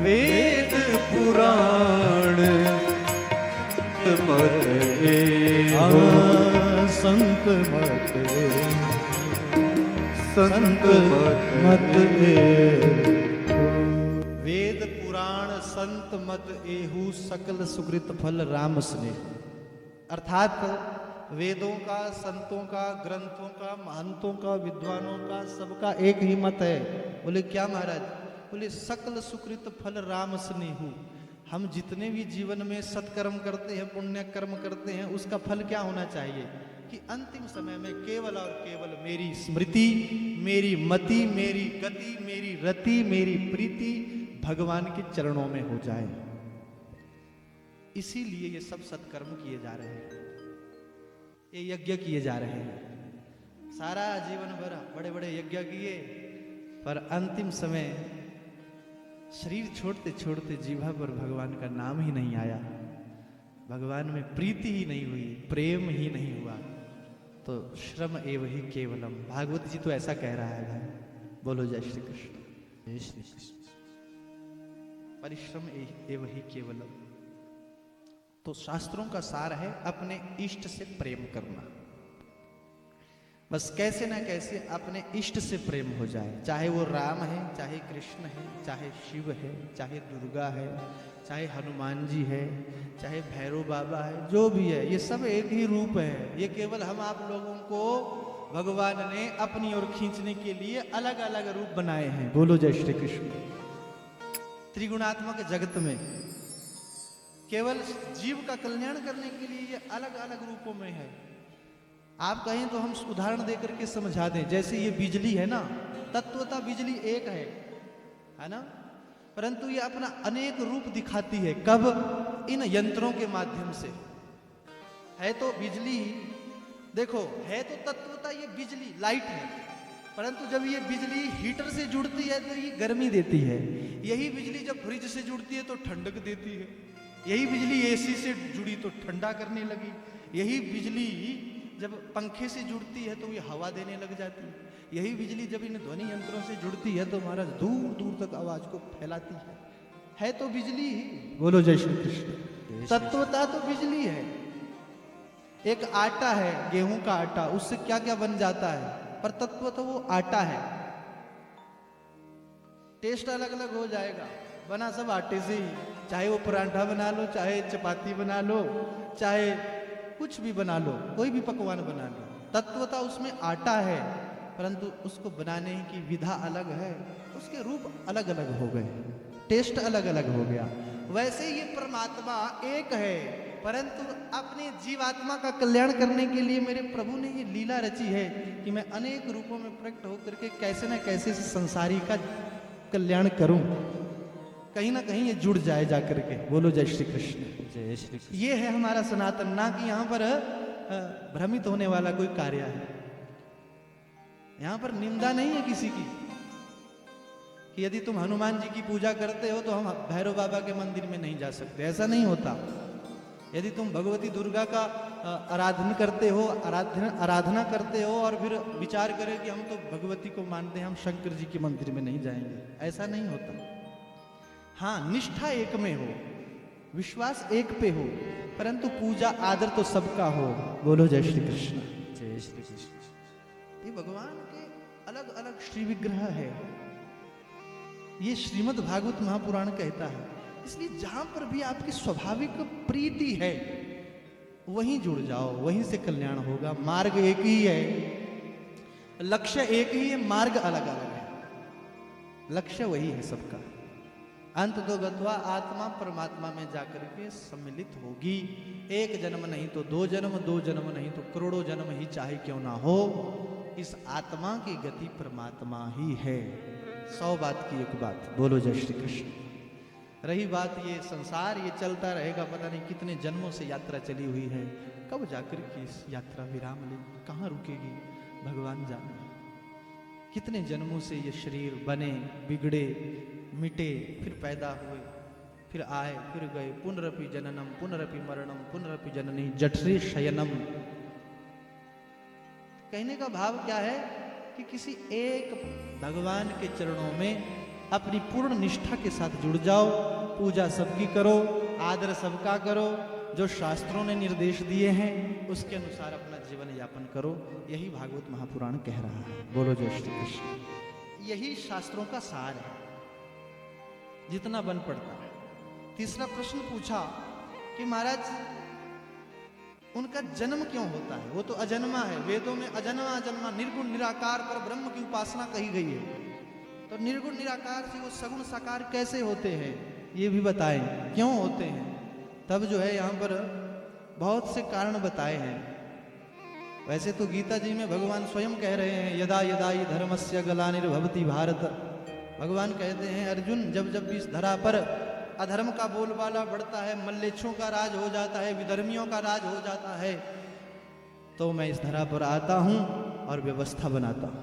वेद पुराण मत एहू, संत मत एहू, संत मत एहू। वेद पुराण संत मत एहू, सकल सुकृत फल राम स्नेह। अर्थात वेदों का, संतों का, ग्रंथों का, महंतों का, विद्वानों का, सबका एक ही मत है। बोले क्या महाराज? बोले सकल सुकृत फल राम स्नेहू। हम जितने भी जीवन में सत्कर्म करते हैं, पुण्य कर्म करते हैं, उसका फल क्या होना चाहिए कि अंतिम समय में केवल और केवल मेरी स्मृति, मेरी मति, मेरी गति, मेरी रति, मेरी प्रीति भगवान के चरणों में हो जाए। इसीलिए ये सब सत्कर्म किए जा रहे हैं, ये यज्ञ किए जा रहे हैं। सारा जीवन भर बड़े बड़े यज्ञ किए, पर अंतिम समय शरीर छोड़ते छोड़ते जीवा पर भगवान का नाम ही नहीं आया, भगवान में प्रीति ही नहीं हुई, प्रेम ही नहीं हुआ, तो श्रम एव ही केवलम। भागवत जी तो ऐसा कह रहा है भाई। बोलो जय श्री कृष्ण। जय श्री कृष्ण। परिश्रम एव ही केवलम। तो शास्त्रों का सार है अपने इष्ट से प्रेम करना। बस कैसे ना कैसे अपने इष्ट से प्रेम हो जाए, चाहे वो राम है, चाहे कृष्ण है, चाहे शिव है, चाहे दुर्गा है, चाहे हनुमान जी है, चाहे भैरव बाबा है, जो भी है, ये सब एक ही रूप है। ये केवल हम आप लोगों को भगवान ने अपनी ओर खींचने के लिए अलग अलग रूप बनाए हैं। बोलो जय श्री कृष्ण। त्रिगुणात्मक जगत में केवल जीव का कल्याण करने के लिए ये अलग अलग रूपों में है। आप कहें तो हम उदाहरण देकर के समझा दें। जैसे ये बिजली है ना, तत्वतः बिजली एक है ना, परंतु ये अपना अनेक रूप दिखाती है। कब? इन यंत्रों के माध्यम से। है तो बिजली, देखो है तो तत्वतः ये बिजली लाइट है, परंतु जब ये बिजली हीटर से जुड़ती है तो ये गर्मी देती है। यही बिजली जब फ्रिज से जुड़ती है तो ठंडक देती है। यही बिजली एसी से जुड़ी तो ठंडा करने लगी। यही बिजली जब पंखे से जुड़ती है तो ये हवा देने लग जाती है। यही बिजली जब इन ध्वनि यंत्रों से जुड़ती है तो महाराज दूर दूर तक आवाज को फैलाती है तो बिजली ही। बोलो जय श्री कृष्ण। तत्वतः तो बिजली है। एक आटा है, गेहूं का आटा, उससे क्या क्या बन जाता है, पर तत्व तो वो आटा है। टेस्ट अलग अलग हो जाएगा, बना सब आटे से ही। चाहे वो परांठा बना लो, चाहे चपाती बना लो, चाहे कुछ भी बना लो, कोई भी पकवान बना लो, तत्वतः उसमें आटा है, परंतु उसको बनाने की विधा अलग है, उसके रूप अलग अलग हो गए, टेस्ट अलग अलग हो गया। वैसे ये परमात्मा एक है, परंतु अपने जीवात्मा का कल्याण करने के लिए मेरे प्रभु ने ये लीला रची है कि मैं अनेक रूपों में प्रकट होकर के कैसे न कैसे इस संसारी का कल्याण करूं, कहीं ना कहीं ये जुड़ जाए जा करके। बोलो जय श्री कृष्ण। जय श्री कृष्ण। ये है हमारा सनातन, ना कि यहाँ पर भ्रमित होने वाला कोई कार्य है। यहाँ पर निंदा नहीं है किसी की कि यदि तुम हनुमान जी की पूजा करते हो तो हम भैरव बाबा के मंदिर में नहीं जा सकते, ऐसा नहीं होता। यदि तुम भगवती दुर्गा का आराधना करते हो और फिर विचार करें कि हम तो भगवती को मानते हैं, हम शंकर जी के मंदिर में नहीं जाएंगे, ऐसा नहीं होता। हाँ, निष्ठा एक में हो, विश्वास एक पे हो, परंतु पूजा आदर तो सबका हो। बोलो जय श्री कृष्ण। जय श्री कृष्ण। ये भगवान के अलग अलग श्री विग्रह है, ये श्रीमद् भागवत महापुराण कहता है। इसलिए जहां पर भी आपकी स्वाभाविक प्रीति है वहीं जुड़ जाओ, वहीं से कल्याण होगा। मार्ग एक ही है, लक्ष्य एक ही है, मार्ग अलग अलग है, लक्ष्य वही है सबका। अंत तो गत्वा आत्मा परमात्मा में जाकर के सम्मिलित होगी। एक जन्म नहीं तो दो जन्म, दो जन्म नहीं तो करोड़ों जन्म ही चाहे क्यों ना हो, इस आत्मा की गति परमात्मा ही है। 100 बात की एक बात। बोलो जय श्री कृष्ण। रही बात ये संसार, ये चलता रहेगा, पता नहीं कितने जन्मों से यात्रा चली हुई है, कब जाकर के इस यात्रा विराम लेगी, कहाँ रुकेगी, भगवान जाने। कितने जन्मों से ये शरीर बने, बिगड़े, मिटे, फिर पैदा हुए, फिर आए, फिर गए। पुनरपि जननम पुनरपि मरणम पुनरपि जननी जठरे शयनम। कहने का भाव क्या है कि किसी एक भगवान के चरणों में अपनी पूर्ण निष्ठा के साथ जुड़ जाओ, पूजा सबकी करो, आदर सबका करो, जो शास्त्रों ने निर्देश दिए हैं उसके अनुसार अपना जीवन यापन करो। यही भागवत महापुराण कह रहा है। बोलो जय श्री कृष्ण। यही शास्त्रों का सार है, जितना बन पड़ता है। तीसरा प्रश्न पूछा कि महाराज उनका जन्म क्यों होता है, वो तो अजन्मा है। वेदों में अजन्मा अजन्मा निर्गुण निराकार पर ब्रह्म की उपासना कही गई है, तो निर्गुण निराकार से वो सगुण साकार कैसे होते हैं ये भी बताएं, क्यों होते हैं। तब जो है यहाँ पर बहुत से कारण बताए हैं। वैसे तो गीता जी में भगवान स्वयं कह रहे हैं, यदा यदा ही धर्मस्य ग्लानिर्भवति भारत। भगवान कहते हैं अर्जुन, जब जब भी इस धरा पर अधर्म का बोलबाला बढ़ता है, मल्लेच्छों का राज हो जाता है, विधर्मियों का राज हो जाता है, तो मैं इस धरा पर आता हूं और व्यवस्था बनाता हूं।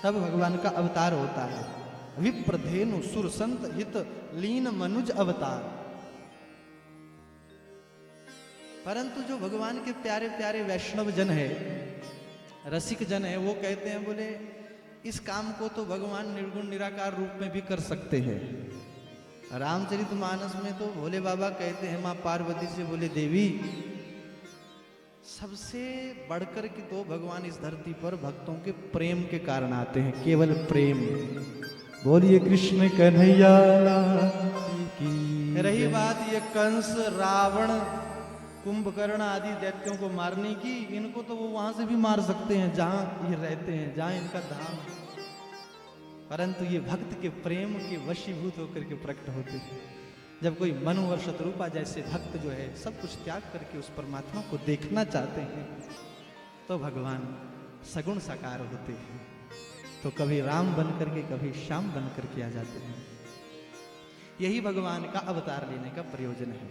तब भगवान का अवतार होता है। विप्रधेनु सुर संत हित लीन मनुज अवतार। परंतु जो भगवान के प्यारे प्यारे वैष्णव जन है, रसिक जन है, वो कहते हैं, बोले इस काम को तो भगवान निर्गुण निराकार रूप में भी कर सकते हैं। रामचरितमानस में तो भोले बाबा कहते हैं मां पार्वती से, बोले देवी सबसे बढ़कर के तो भगवान इस धरती पर भक्तों के प्रेम के कारण आते हैं, केवल प्रेम। बोलिए कृष्ण कन्हैया की। रही बात ये कंस, रावण, कुंभकर्ण आदि दैत्यों को मारने की, इनको तो वो वहां से भी मार सकते हैं जहां ये रहते हैं, जहां इनका धाम है। परंतु ये भक्त के प्रेम के वशीभूत होकर के प्रकट होते हैं। जब कोई मनु और शत्रुपा जैसे भक्त जो है सब कुछ त्याग करके उस परमात्मा को देखना चाहते हैं, तो भगवान सगुण साकार होते हैं। तो कभी राम बन करके, कभी श्याम बन करके आ जाते हैं। यही भगवान का अवतार लेने का प्रयोजन है।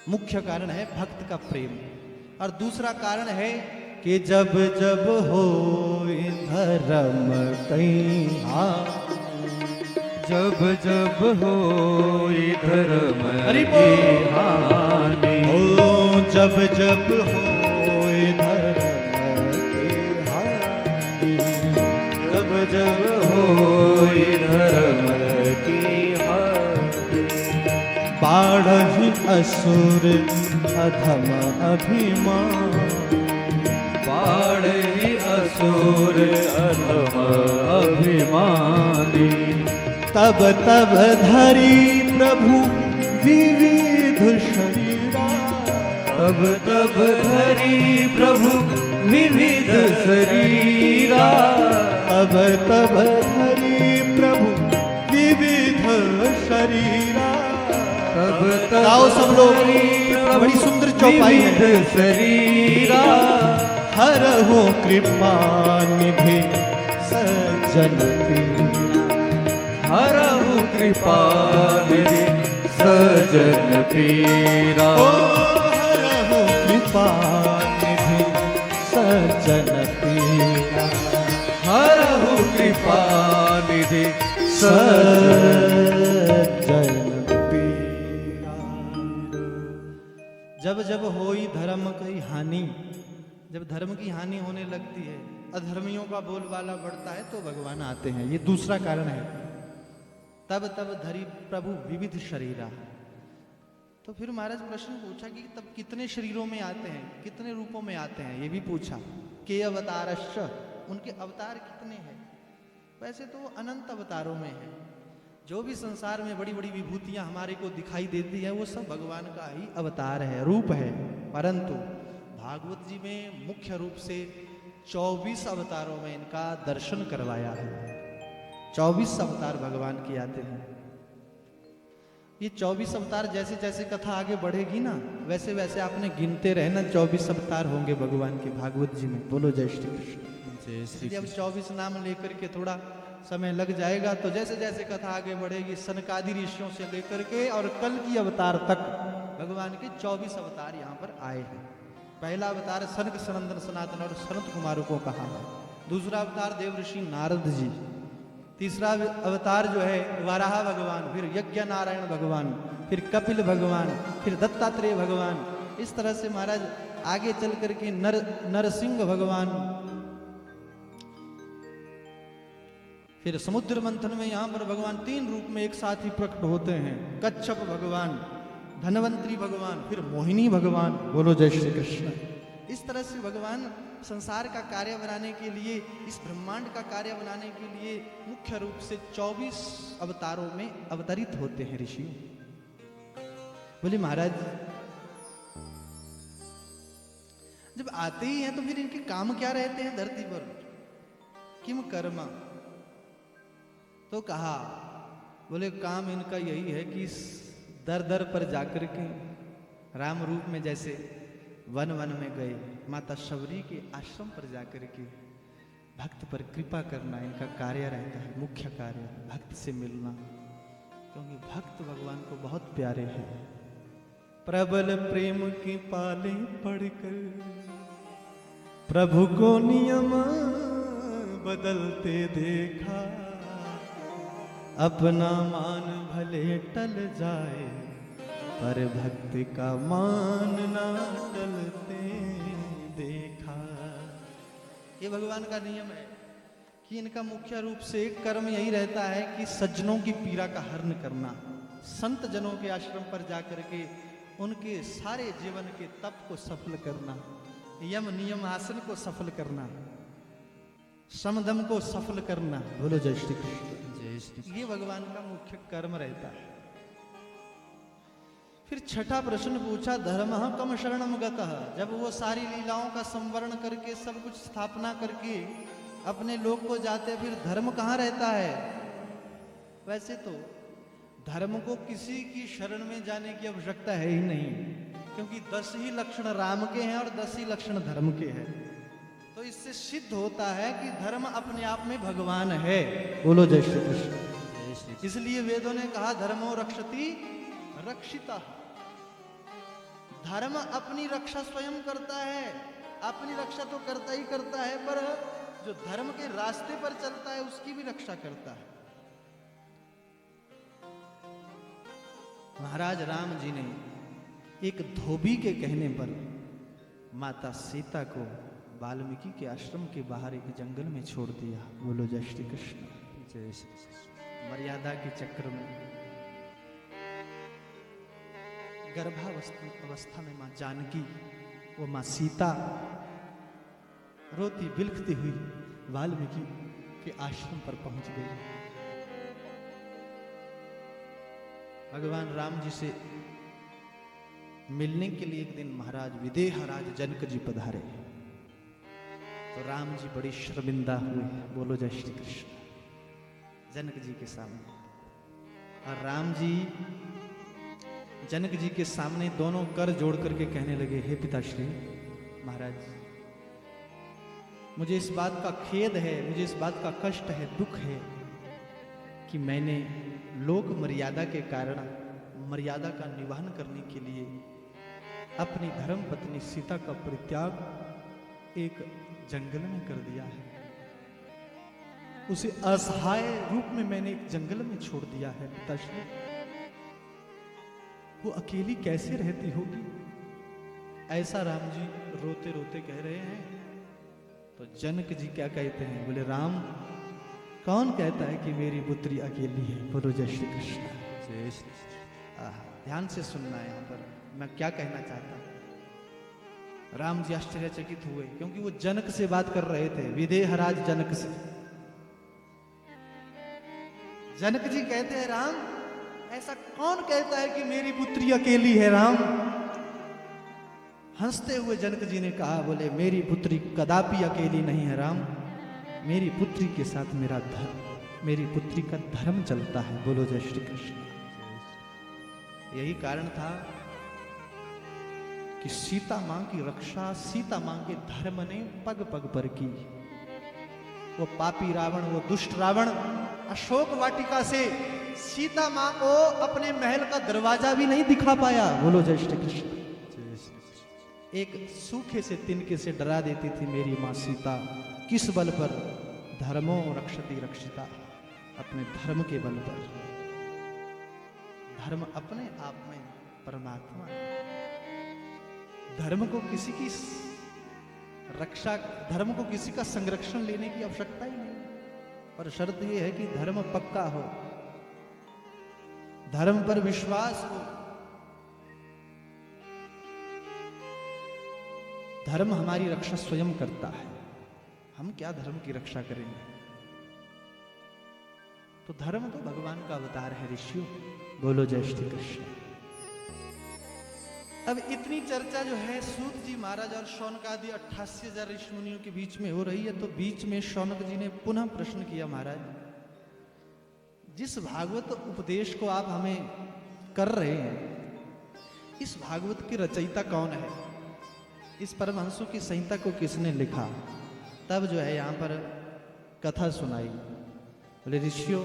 मुख्य कारण है भक्त का प्रेम, और दूसरा कारण है कि जब जब हो धर्म कहीं, जब जब हो धर्म हरि की बोल। हानि, ओ जब जब हो धर्म की हानि, जब जब हो धर्म की हानि, बाढ़हि असुर अधम अभिमान, बाढ़हि असुर अधम अभिमानी, तब तब धरी प्रभु विविध शरीरा, तब तब धरी प्रभु विविध शरीरा, तब तब धरी प्रभु विविध शरीरा। तब तब गाओ सब लोग, धरी प्रभु बड़ी सुंदर चौपाई है। विविध शरीरा, हर हो कृपा निधि सज्जन पीरा, हरहु कृपा निधि सजन पीरा, ओ हर हो कृपा निधि सज्जन पीरा, हरहु कृपा निधि सज्जन पीरा। जब जब होई धर्म की हानि, जब धर्म की हानि होने लगती है, अधर्मियों का बोलबाला बढ़ता है, तो भगवान आते हैं। ये दूसरा कारण है। तब तब धरी प्रभु विविध शरीरा। तो फिर महाराज प्रश्न पूछा कि तब कितने शरीरों में आते हैं, कितने रूपों में आते हैं, ये भी पूछा। के अवतारश्च, उनके अवतार कितने हैं? वैसे तो अनंत अवतारों में है। जो भी संसार में बड़ी बड़ी विभूतियां हमारे को दिखाई देती है, वो सब भगवान का ही अवतार है, रूप है। परंतु भागवत जी में मुख्य रूप से 24 अवतारों में इनका दर्शन करवाया है। 24 अवतार भगवान के आते हैं। ये 24 अवतार जैसे जैसे कथा आगे बढ़ेगी ना, वैसे वैसे आपने गिनते रहना, 24 अवतार होंगे भगवान के भागवत जी में। बोलो जय श्री कृष्ण। जय श्री अब 24 नाम लेकर के थोड़ा समय लग जाएगा, तो जैसे जैसे कथा आगे बढ़ेगी, सनकादि ऋषियों से लेकर के और कल की अवतार तक भगवान के 24 अवतार यहाँ पर आए हैं। पहला अवतार सनक सनंदन सनातन और सनत कुमारों को कहा है। दूसरा अवतार देव ऋषि नारद जी। तीसरा अवतार जो है वाराह भगवान, फिर यज्ञ नारायण भगवान, फिर कपिल भगवान, फिर दत्तात्रेय भगवान। इस तरह से महाराज आगे चल करके नरसिंह भगवान, फिर समुद्र मंथन में यहाँ पर भगवान 3 रूप में एक साथ ही प्रकट होते हैं। कच्छप भगवान, धनवंतरी भगवान, फिर मोहिनी भगवान। बोलो जय श्री कृष्ण। इस तरह से भगवान संसार का कार्य बनाने के लिए, इस ब्रह्मांड का कार्य बनाने के लिए मुख्य रूप से 24 अवतारों में अवतरित होते हैं ऋषि। बोले महाराज जब आते ही हैं तो फिर इनके काम क्या रहते हैं धरती पर? किम कर्म? तो कहा, बोले काम इनका यही है कि दर दर पर जाकर के राम रूप में जैसे वन वन में गए, माता शबरी के आश्रम पर जाकर के भक्त पर कृपा करना इनका कार्य रहता है। मुख्य कार्य भक्त से मिलना, क्योंकि भक्त भगवान को बहुत प्यारे हैं। प्रबल प्रेम की पाले पढ़कर प्रभु को नियम बदलते देखा, अपना मान भले टल जाए पर भक्ति का मान ना टलते देखा। ये भगवान का नियम है कि इनका मुख्य रूप से कर्म यही रहता है कि सज्जनों की पीड़ा का हरण करना, संत जनों के आश्रम पर जाकर के उनके सारे जीवन के तप को सफल करना, यम नियम आसन को सफल करना, समदम को सफल करना। बोलो जय श्री कृष्ण। जय श्री ये भगवान का मुख्य कर्म रहता है। फिर छठा प्रश्न पूछा, धर्म कम शरणम गतः। जब वो सारी लीलाओं का संवरण करके सब कुछ स्थापना करके अपने लोक को जाते, फिर धर्म कहाँ रहता है? वैसे तो धर्म को किसी की शरण में जाने की आवश्यकता है ही नहीं, क्योंकि 10 ही लक्षण राम के हैं और 10 ही लक्षण धर्म के हैं। तो इससे सिद्ध होता है कि धर्म अपने आप में भगवान है। बोलो जय श्री कृष्ण। जय श्री इसलिए वेदों ने कहा धर्मो रक्षति रक्षिता। धर्म अपनी रक्षा स्वयं करता है। अपनी रक्षा तो करता ही करता है, पर जो धर्म के रास्ते पर चलता है उसकी भी रक्षा करता है। महाराज राम जी ने एक धोबी के कहने पर माता सीता को वाल्मीकि के आश्रम के बाहर एक जंगल में छोड़ दिया। बोलो जय श्री कृष्ण। जय श्री कृष्ण। मर्यादा के चक्र में गर्भावस्था में मां जानकी, वो मां सीता रोती बिलखती हुई वाल्मीकि के आश्रम पर पहुंच गई। भगवान राम जी से मिलने के लिए एक दिन महाराज विदेहराज जनक जी पधारे, तो राम जी बड़ी शर्मिंदा हुए। बोलो जय श्री कृष्ण। जनक जी के सामने, और राम जी जनक जी के सामने दोनों कर जोड़ करके कहने लगे, हे पिताश्री महाराज, मुझे इस बात का खेद है, मुझे इस बात का कष्ट है, दुख है कि मैंने लोक मर्यादा के कारण मर्यादा का निवारण करने के लिए अपनी धर्म पत्नी सीता का परित्याग एक जंगल में कर दिया है। उसे असहाय रूप में मैंने एक जंगल में छोड़ दिया है। पिताश्री, वो अकेली कैसे रहती होगी? ऐसा राम जी रोते रोते कह रहे हैं। तो जनक जी क्या कहते हैं? बोले, राम, कौन कहता है कि मेरी पुत्री अकेली है? बोलो जय श्री कृष्ण। जय श्री कृष्ण। ध्यान से सुनना है यहाँ पर मैं क्या कहना चाहता हूं। राम जी आश्चर्यचकित हुए, क्योंकि वो जनक से बात कर रहे थे, विदेहराज जनक से। जनक जी कहते हैं, राम, ऐसा कौन कहता है कि मेरी पुत्री अकेली है? राम हंसते हुए जनक जी ने कहा, बोले, मेरी पुत्री कदापि अकेली नहीं है राम, मेरी पुत्री के साथ मेरा धर्म, मेरी पुत्री का धर्म चलता है। बोलो जय श्री कृष्ण। यही कारण था कि सीता मां की रक्षा सीता मां के धर्म ने पग पग पर की। वो पापी रावण, वो दुष्ट रावण अशोक वाटिका से सीता मां को अपने महल का दरवाजा भी नहीं दिखा पाया। बोलो जय श्री कृष्ण। एक सूखे से तिनके से डरा देती थी मेरी मां सीता। किस बल पर? धर्मो रक्षति रक्षिता, अपने धर्म के बल पर। धर्म अपने आप में परमात्मा है। धर्म को किसी की रक्षा, धर्म को किसी का संरक्षण लेने की आवश्यकता ही नहीं, पर शर्त यह है कि धर्म पक्का हो, धर्म पर विश्वास हो। धर्म हमारी रक्षा स्वयं करता है, हम क्या धर्म की रक्षा करेंगे? तो धर्म तो भगवान का अवतार है ऋषियों। बोलो जय श्री कृष्ण। अब इतनी चर्चा जो है सूत जी महाराज और शौनक आदि 88,000 ऋषि मुनियों के बीच में हो रही है, तो बीच में शौनक जी ने पुनः प्रश्न किया, महाराज, जिस भागवत उपदेश को आप हमें कर रहे हैं, इस भागवत के रचयिता कौन है? इस परमहंसों की संहिता को किसने लिखा? तब जो है यहाँ पर कथा सुनाई। बोले, ऋषियों,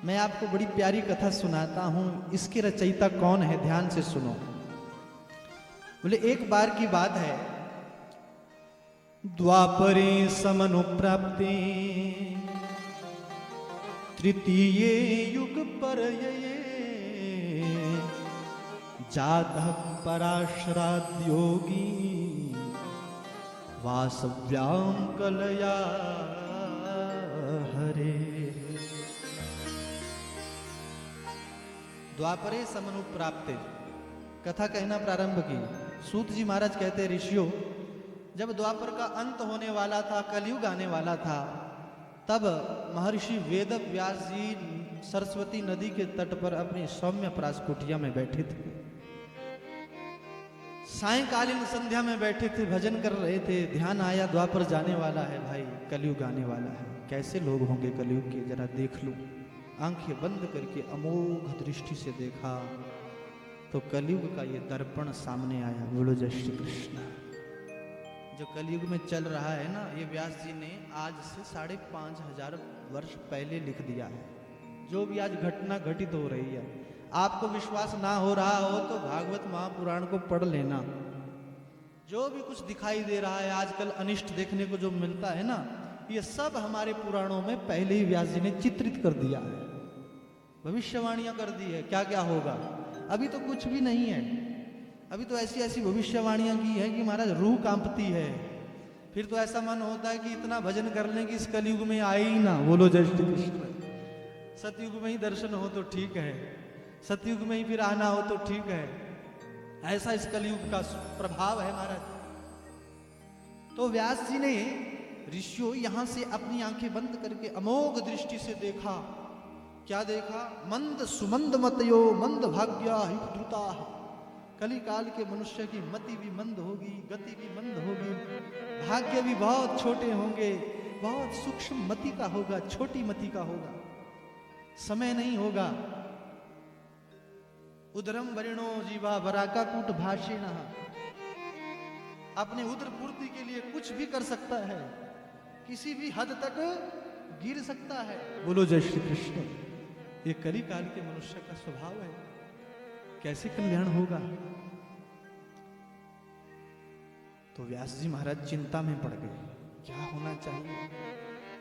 मैं आपको बड़ी प्यारी कथा सुनाता हूं, इसके रचयिता कौन है, ध्यान से सुनो। बोले, एक बार की बात है, द्वापरे समनुप्राप्ते तृतीय युग पर जातः पराशराद्योगी वासव्याम कलया हरे। द्वापरे समनुप्राप्ते, कथा कहना प्रारंभ की। सूत जी महाराज कहते हैं, ऋषियों, जब द्वापर का अंत होने वाला था, कलयुग आने वाला था, तब महर्षि वेद व्यास जी सरस्वती नदी के तट पर अपनी सौम्य प्रास कुटिया में बैठे थे। सायंकालीन संध्या में बैठे थे, भजन कर रहे थे। ध्यान आया द्वापर जाने वाला है भाई, कलयुग आने वाला है। कैसे लोग होंगे कलयुग के, जरा देख लूं। आंखें बंद करके अमोघ दृष्टि से देखा तो कलयुग का ये दर्पण सामने आया। बोलो जय श्री कृष्ण। जो कलयुग में चल रहा है ना, ये व्यास जी ने आज से 5,500 वर्ष पहले लिख दिया है। जो भी आज घटना घटित हो रही है, आपको विश्वास ना हो रहा हो तो भागवत महापुराण को पढ़ लेना। जो भी कुछ दिखाई दे रहा है आजकल, अनिष्ट देखने को जो मिलता है ना, ये सब हमारे पुराणों में पहले ही व्यास जी ने चित्रित कर दिया है। भविष्यवाणियां कर दी है क्या क्या होगा। अभी तो कुछ भी नहीं है, अभी तो ऐसी ऐसी भविष्यवाणियां की है कि महाराज रूह कांपती है। फिर तो ऐसा मन होता है कि इतना भजन कर लें कि इस कलयुग में आए ही ना। बोलो जय श्री कृष्ण। सतयुग में ही दर्शन हो तो ठीक है, सतयुग में ही फिर आना हो तो ठीक है। ऐसा इस कलयुग का प्रभाव है महाराज। तो व्यास जी ने, ऋषियों, यहां से अपनी आंखें बंद करके अमोघ दृष्टि से देखा। क्या देखा? मंद सुमंद मतयो मंद भाग्या द्रुता। कली काल के मनुष्य की मति भी मंद होगी, गति भी मंद होगी, भाग्य भी बहुत छोटे होंगे, बहुत सूक्ष्म मति का होगा, छोटी मति का होगा, समय नहीं होगा। उदरम वरिणो जीवा वराका कूट भाषेण। अपने उदर पूर्ति के लिए कुछ भी कर सकता है, किसी भी हद तक गिर सकता है। बोलो जय श्री कृष्ण। ये कली काल के मनुष्य का स्वभाव है। कैसे कल्याण होगा? तो व्यास जी महाराज चिंता में पड़ गए, क्या होना चाहिए।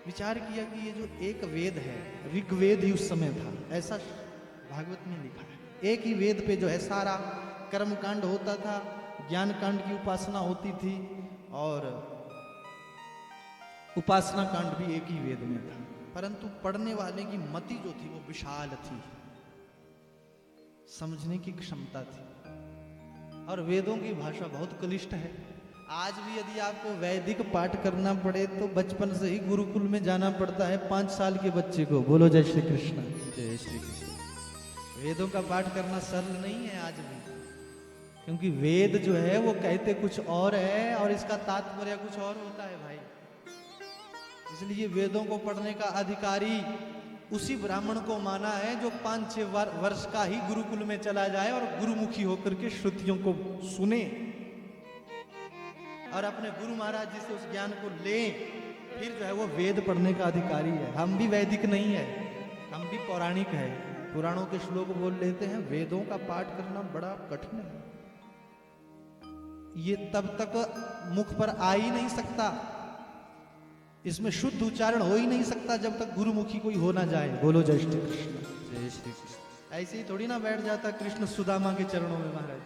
विचार किया कि ये जो एक वेद है, ऋग्वेद ही उस समय था, ऐसा भागवत में लिखा है। एक ही वेद पे जो है सारा कर्म कांड होता था, ज्ञान कांड की उपासना होती थी, और उपासना कांड भी एक ही वेद में था। परंतु पढ़ने वाले की मति जो थी वो विशाल थी, समझने की क्षमता थी। और वेदों की भाषा बहुत क्लिष्ट है। आज भी यदि आपको वैदिक पाठ करना पड़े तो बचपन से ही गुरुकुल में जाना पड़ता है 5 साल के बच्चे को। बोलो जय श्री कृष्ण। जय श्री कृष्ण। वेदों का पाठ करना सरल नहीं है आज भी, क्योंकि वेद जो है वो कहते कुछ और है और इसका तात्पर्य कुछ और होता है भाई। इसलिए वेदों को पढ़ने का अधिकारी उसी ब्राह्मण को माना है जो 5-6 वर्ष का ही गुरुकुल में चला जाए और गुरुमुखी होकर के श्रुतियों को सुने और अपने गुरु महाराज जी से उस ज्ञान को ले, फिर जो है वो वेद पढ़ने का अधिकारी है। हम भी वैदिक नहीं है, हम भी पौराणिक है, पुराणों के श्लोक बोल लेते हैं। वेदों का पाठ करना बड़ा कठिन है। ये तब तक मुख पर आ ही नहीं सकता, इसमें शुद्ध उच्चारण हो ही नहीं सकता जब तक गुरुमुखी कोई हो ना जाए। बोलो जय श्री कृष्ण। जय श्री कृष्ण। ऐसे ही थोड़ी ना बैठ जाता कृष्ण सुदामा के चरणों में महाराज।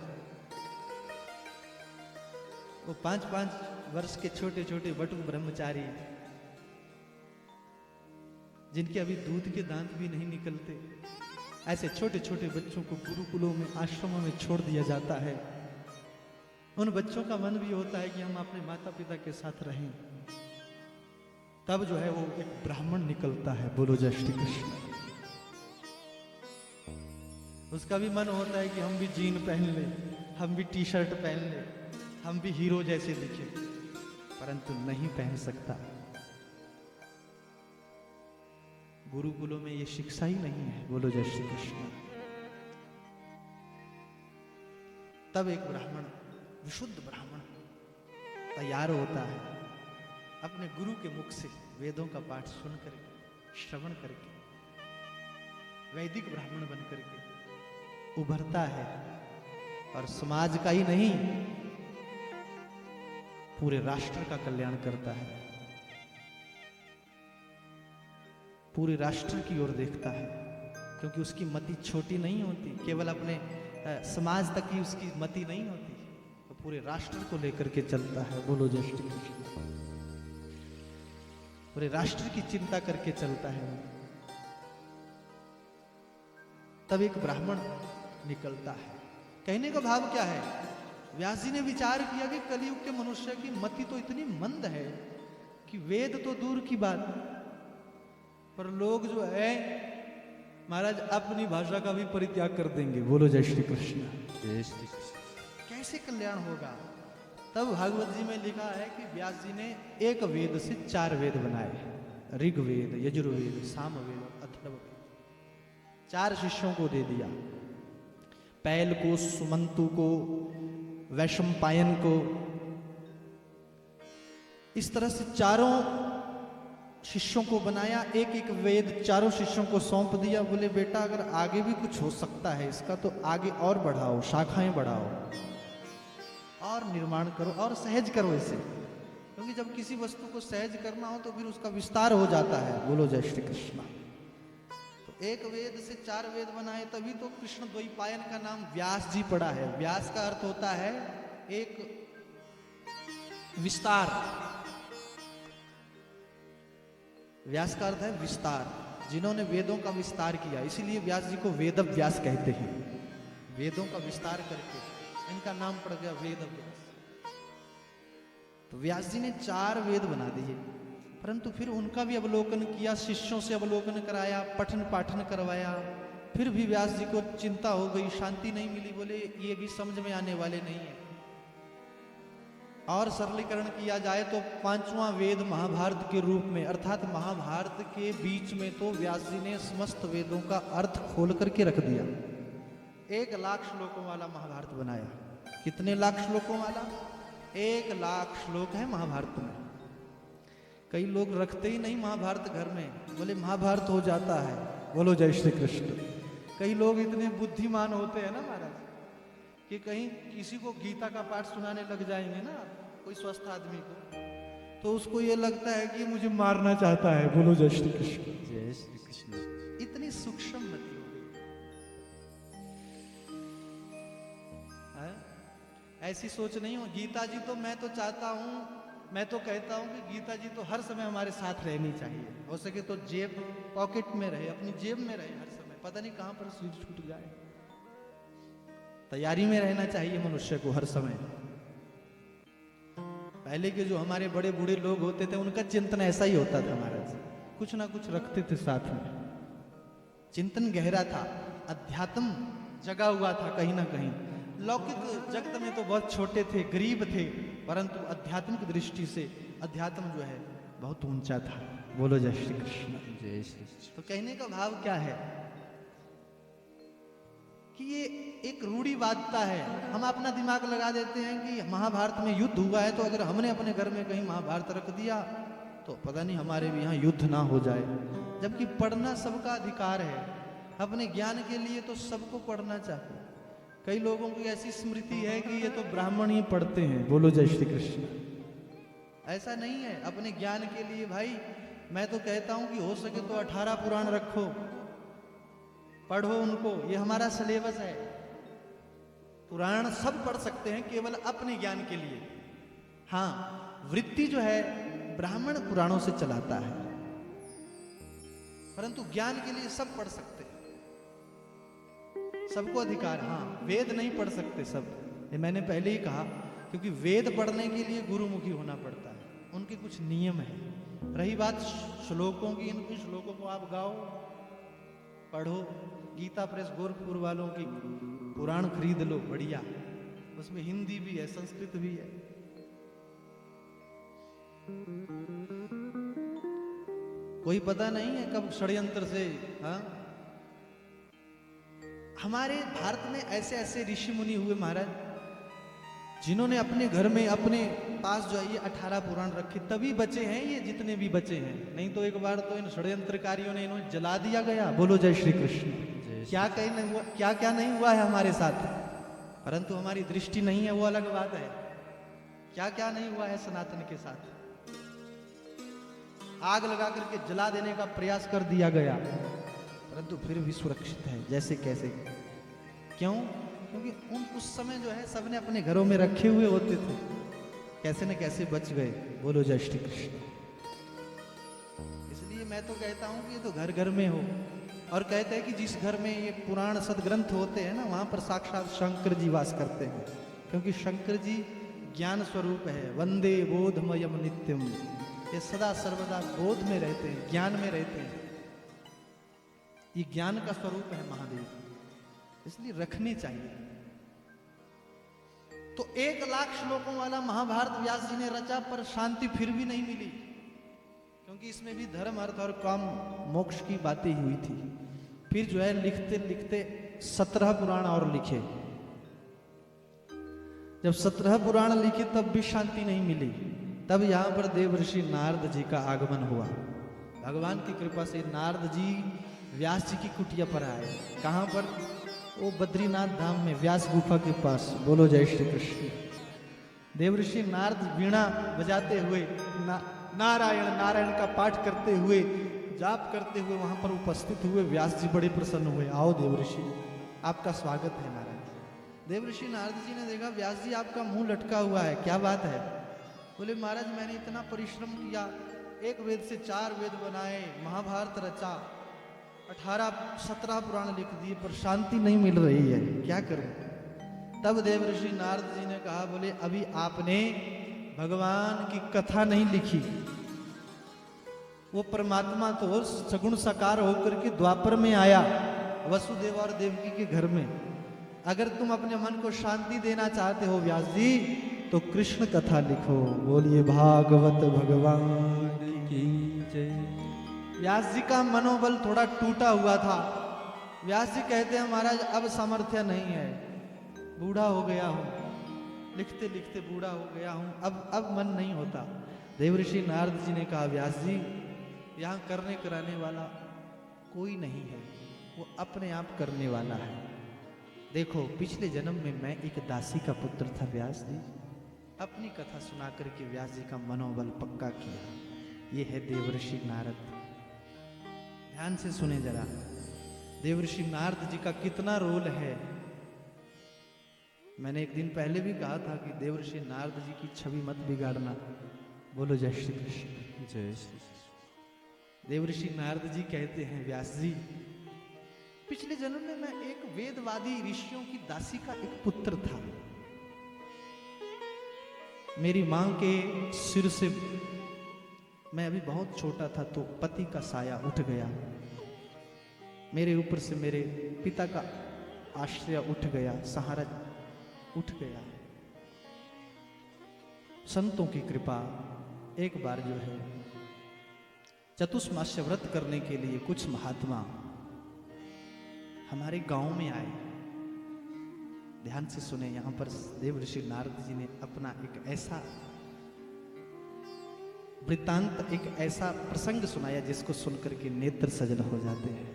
वो 5-5 वर्ष के छोटे छोटे बटुक ब्रह्मचारी, जिनके अभी दूध के दांत भी नहीं निकलते, ऐसे छोटे छोटे बच्चों को गुरुकुलों में, आश्रमों में छोड़ दिया जाता है। उन बच्चों का मन भी होता है कि हम अपने माता पिता के साथ रहें। तब जो है वो एक ब्राह्मण निकलता है। बोलो जय श्री कृष्ण। उसका भी मन होता है कि हम भी जीन पहन लें, हम भी टी शर्ट पहन लें, हम भी हीरो जैसे दिखे, परंतु नहीं पहन सकता। गुरुकुलों में ये शिक्षा ही नहीं है। बोलो जय श्री कृष्ण। तब एक ब्राह्मण, विशुद्ध ब्राह्मण तैयार होता है, अपने गुरु के मुख से वेदों का पाठ सुन करके, श्रवण करके, वैदिक ब्राह्मण बन करके उभरता है और समाज का ही नहीं, पूरे राष्ट्र का कल्याण करता है। पूरे राष्ट्र की ओर देखता है, क्योंकि उसकी मति छोटी नहीं होती, केवल अपने समाज तक ही उसकी मति नहीं होती, तो पूरे राष्ट्र को लेकर के चलता है। बोलो जय श्री कृष्ण। पूरे राष्ट्र की चिंता करके चलता है। तब एक ब्राह्मण निकलता है, कहने का भाव क्या है? व्यास जी ने विचार किया कि कलयुग के मनुष्य की मति तो इतनी मंद है कि वेद तो दूर की बात, पर लोग जो है महाराज अपनी भाषा का भी परित्याग कर देंगे। बोलो जय श्री कृष्ण। जय श्री कृष्ण। कैसे कल्याण होगा? तब भागवत जी में लिखा है कि व्यास जी ने एक वेद से 4 वेद बनाए, ऋग्वेद, यजुर्वेद, सामवेद, अथर्ववेद। 4 शिष्यों को दे दिया, पैल को, सुमंतु को, वैशंपायन को। इस तरह से 4 शिष्यों को बनाया, एक एक वेद 4 शिष्यों को सौंप दिया। बोले बेटा अगर आगे भी कुछ हो सकता है इसका तो आगे और बढ़ाओ, शाखाएं बढ़ाओ और निर्माण करो और सहज करो इसे, क्योंकि जब किसी वस्तु को सहज करना हो तो फिर उसका विस्तार हो जाता है। बोलो जय श्री कृष्ण। तो एक वेद से 4 वेद बनाए, तभी तो कृष्ण द्वैपायन का नाम व्यास जी पड़ा है। व्यास का अर्थ होता है एक विस्तार, व्यास का अर्थ है विस्तार, जिन्होंने वेदों का विस्तार किया, इसीलिए व्यास जी को वेद व्यास कहते हैं। वेदों का विस्तार करके इनका नाम पड़ गया वेद व्यास। तो व्यास जी ने 4 वेद बना दिए, परंतु फिर उनका भी अवलोकन किया, शिष्यों से अवलोकन कराया, पठन पाठन करवाया। फिर भी व्यास जी को चिंता हो गई, शांति नहीं मिली। बोले ये भी समझ में आने वाले नहीं है। और सरलीकरण किया जाए तो 5वां वेद महाभारत के रूप में, अर्थात महाभारत के बीच में तो व्यास जी ने समस्त वेदों का अर्थ खोल करके रख दिया। 1 लाख श्लोकों वाला महाभारत बनाया। कितने लाख श्लोकों वाला? 1 लाख श्लोक है महाभारत में। कई लोग रखते ही नहीं महाभारत घर में, बोले महाभारत हो जाता है। बोलो जय श्री कृष्ण। कई लोग इतने बुद्धिमान होते हैं ना महाराज कि कहीं किसी को गीता का पाठ सुनाने लग जाएंगे ना, कोई स्वस्थ आदमी को, तो उसको ये लगता है कि मुझे मारना चाहता है। बोलो जय श्री कृष्ण। जय श्री कृष्ण। इतनी सूक्ष्म मति हो गई है? ऐसी सोच नहीं हो। गीता जी तो मैं तो चाहता हूं, मैं तो कहता हूं कि गीता जी तो हर समय हमारे साथ रहनी चाहिए। हो सके तो जेब पॉकेट में रहे, अपनी जेब में रहे हर समय, पता नहीं कहां पर स्विच छूट जाए। तैयारी में रहना चाहिए मनुष्य को हर समय। पहले के जो हमारे बड़े बूढ़े लोग होते थे उनका चिंतन ऐसा ही होता था महाराज, कुछ ना कुछ रखते थे साथ में। चिंतन गहरा था, अध्यात्म जगा हुआ था कहीं ना कहीं। लौकिक जगत में तो बहुत छोटे थे, गरीब थे, परंतु आध्यात्मिक दृष्टि से अध्यात्म जो है बहुत ऊंचा था। बोलो जय श्री कृष्ण। जय श्री कृष्ण। तो कहने का भाव क्या है कि ये एक रूढ़िवादिता है। हम अपना दिमाग लगा देते हैं कि महाभारत में युद्ध हुआ है तो अगर हमने अपने घर में कहीं महाभारत रख दिया तो पता नहीं हमारे भी यहाँ युद्ध ना हो जाए। जबकि पढ़ना सबका अधिकार है, अपने ज्ञान के लिए तो सबको पढ़ना चाहिए। कई लोगों की ऐसी स्मृति है कि ये तो ब्राह्मण ही पढ़ते हैं। बोलो जय श्री कृष्ण। ऐसा नहीं है। अपने ज्ञान के लिए भाई मैं तो कहता हूं कि हो सके तो 18 पुराण रखो, पढ़ो उनको, ये हमारा सिलेबस है। पुराण सब पढ़ सकते हैं, केवल अपने ज्ञान के लिए। हाँ, वृत्ति जो है ब्राह्मण पुराणों से चलाता है, परंतु ज्ञान के लिए सब पढ़ सकते हैं, सबको अधिकार। हाँ, वेद नहीं पढ़ सकते सब, ये मैंने पहले ही कहा, क्योंकि वेद पढ़ने के लिए गुरुमुखी होना पड़ता है, उनके कुछ नियम है। रही बात श्लोकों की, इन श्लोकों को आप गाओ, पढ़ो। गीता प्रेस गोरखपुर वालों की पुराण खरीद लो, बढ़िया, उसमें हिंदी भी है, संस्कृत भी है। कोई पता नहीं है कब षड्यंत्र से। हाँ, हमारे भारत में ऐसे ऐसे ऋषि मुनि हुए महाराज, जिन्होंने अपने घर में अपने पास जो है ये 18 पुराण रखे, तभी बचे हैं ये जितने भी बचे हैं। नहीं तो एक बार तो इन षड्यंत्रकारियों ने इन्हें जला दिया गया। बोलो जय श्री कृष्ण। क्या कहीं नहीं हुआ, क्या क्या नहीं हुआ है हमारे साथ, परंतु हमारी दृष्टि नहीं है, वो अलग बात है। क्या क्या नहीं हुआ है सनातन के साथ। आग लगा करके जला देने का प्रयास कर दिया गया, परंतु फिर भी सुरक्षित है जैसे कैसे। क्यों? क्योंकि उस समय जो है सबने अपने घरों में रखे हुए होते थे, कैसे न कैसे बच गए। बोलो जय श्री कृष्ण। इसलिए मैं तो कहता हूं कि ये तो घर घर में हो, और कहते हैं कि जिस घर में ये पुराण सदग्रंथ होते हैं ना, वहां पर साक्षात शंकर जी वास करते हैं, क्योंकि शंकर जी ज्ञान स्वरूप है। वंदे बोधमयम नित्यम, ये सदा सर्वदा बोध में रहते हैं, ज्ञान में रहते हैं। ये ज्ञान का स्वरूप है महादेव, इसलिए रखने चाहिए। तो 1,00,000 श्लोकों वाला महाभारत व्यास जी ने रचा, पर शांति फिर भी नहीं मिली, क्योंकि इसमें भी धर्म अर्थ और काम मोक्ष की बातें हुई थी। फिर जो है लिखते लिखते 17 पुराण और लिखे। जब 17 पुराण लिखे तब भी शांति नहीं मिली। तब यहां पर देवर्षि नारद जी का आगमन हुआ। भगवान की कृपा से नारद जी व्यास जी की कुटिया पर आए। कहां पर? वो बद्रीनाथ धाम में, व्यास गुफा के पास। बोलो जय श्री कृष्ण। देवर्षि नारद वीणा बजाते हुए, नारायण नारायण का पाठ करते हुए, जाप करते हुए वहां पर उपस्थित हुए। व्यास जी बड़े प्रसन्न हुए। आओ देवर्षि, आपका स्वागत है महाराज। देवर्षि नारद जी ने देखा व्यास जी आपका मुंह लटका हुआ है, क्या बात है? बोले महाराज मैंने इतना परिश्रम किया, एक वेद से 4 वेद बनाए, महाभारत रचा, 17 पुराण लिख दिए, पर शांति नहीं मिल रही है, क्या करूं? तब देवर्षि नारद जी ने कहा, बोले अभी आपने भगवान की कथा नहीं लिखी। वो परमात्मा तो सगुण साकार होकर के द्वापर में आया, वसुदेव और देवकी के घर में। अगर तुम अपने मन को शांति देना चाहते हो व्यास जी, तो कृष्ण कथा लिखो। बोलिए भागवत भगवान की जय। व्यास जी का मनोबल थोड़ा टूटा हुआ था। व्यास जी कहते हैं महाराज अब सामर्थ्य नहीं है, बूढ़ा हो गया हूं, लिखते लिखते बूढ़ा हो गया हूं, अब मन नहीं होता। देवर्षि नारद जी ने कहा व्यास जी यहां करने कराने वाला कोई नहीं है, वो अपने आप करने वाला है। देखो पिछले जन्म में मैं एक दासी का पुत्र था व्यास जी। अपनी कथा सुना करके व्यास जी का मनोबल पक्का किया। ये है देवर्षि नारद। ध्यान से सुने जरा, देवर्षि नारद जी का कितना रोल है। मैंने एक दिन पहले भी कहा था कि देवर्षि नारद जी की छवि मत बिगाड़ना। बोलो जय श्री कृष्ण। जय श्री। देवर्षि नारद जी कहते हैं व्यास जी पिछले जन्म में मैं एक वेदवादी ऋषियों की दासी का एक पुत्र था। मेरी मां के सिर से मैं अभी बहुत छोटा था तो पति का साया उठ गया, मेरे ऊपर से मेरे पिता का आश्रय उठ गया, सहारा उठ गया। संतों की कृपा, एक बार जो है चतुष्मास्य व्रत करने के लिए कुछ महात्मा हमारे गांव में आए। ध्यान से सुने, यहां पर देवर्षि नारद जी ने अपना एक ऐसा वृत्तांत, एक ऐसा प्रसंग सुनाया जिसको सुनकर के नेत्र सजल हो जाते हैं।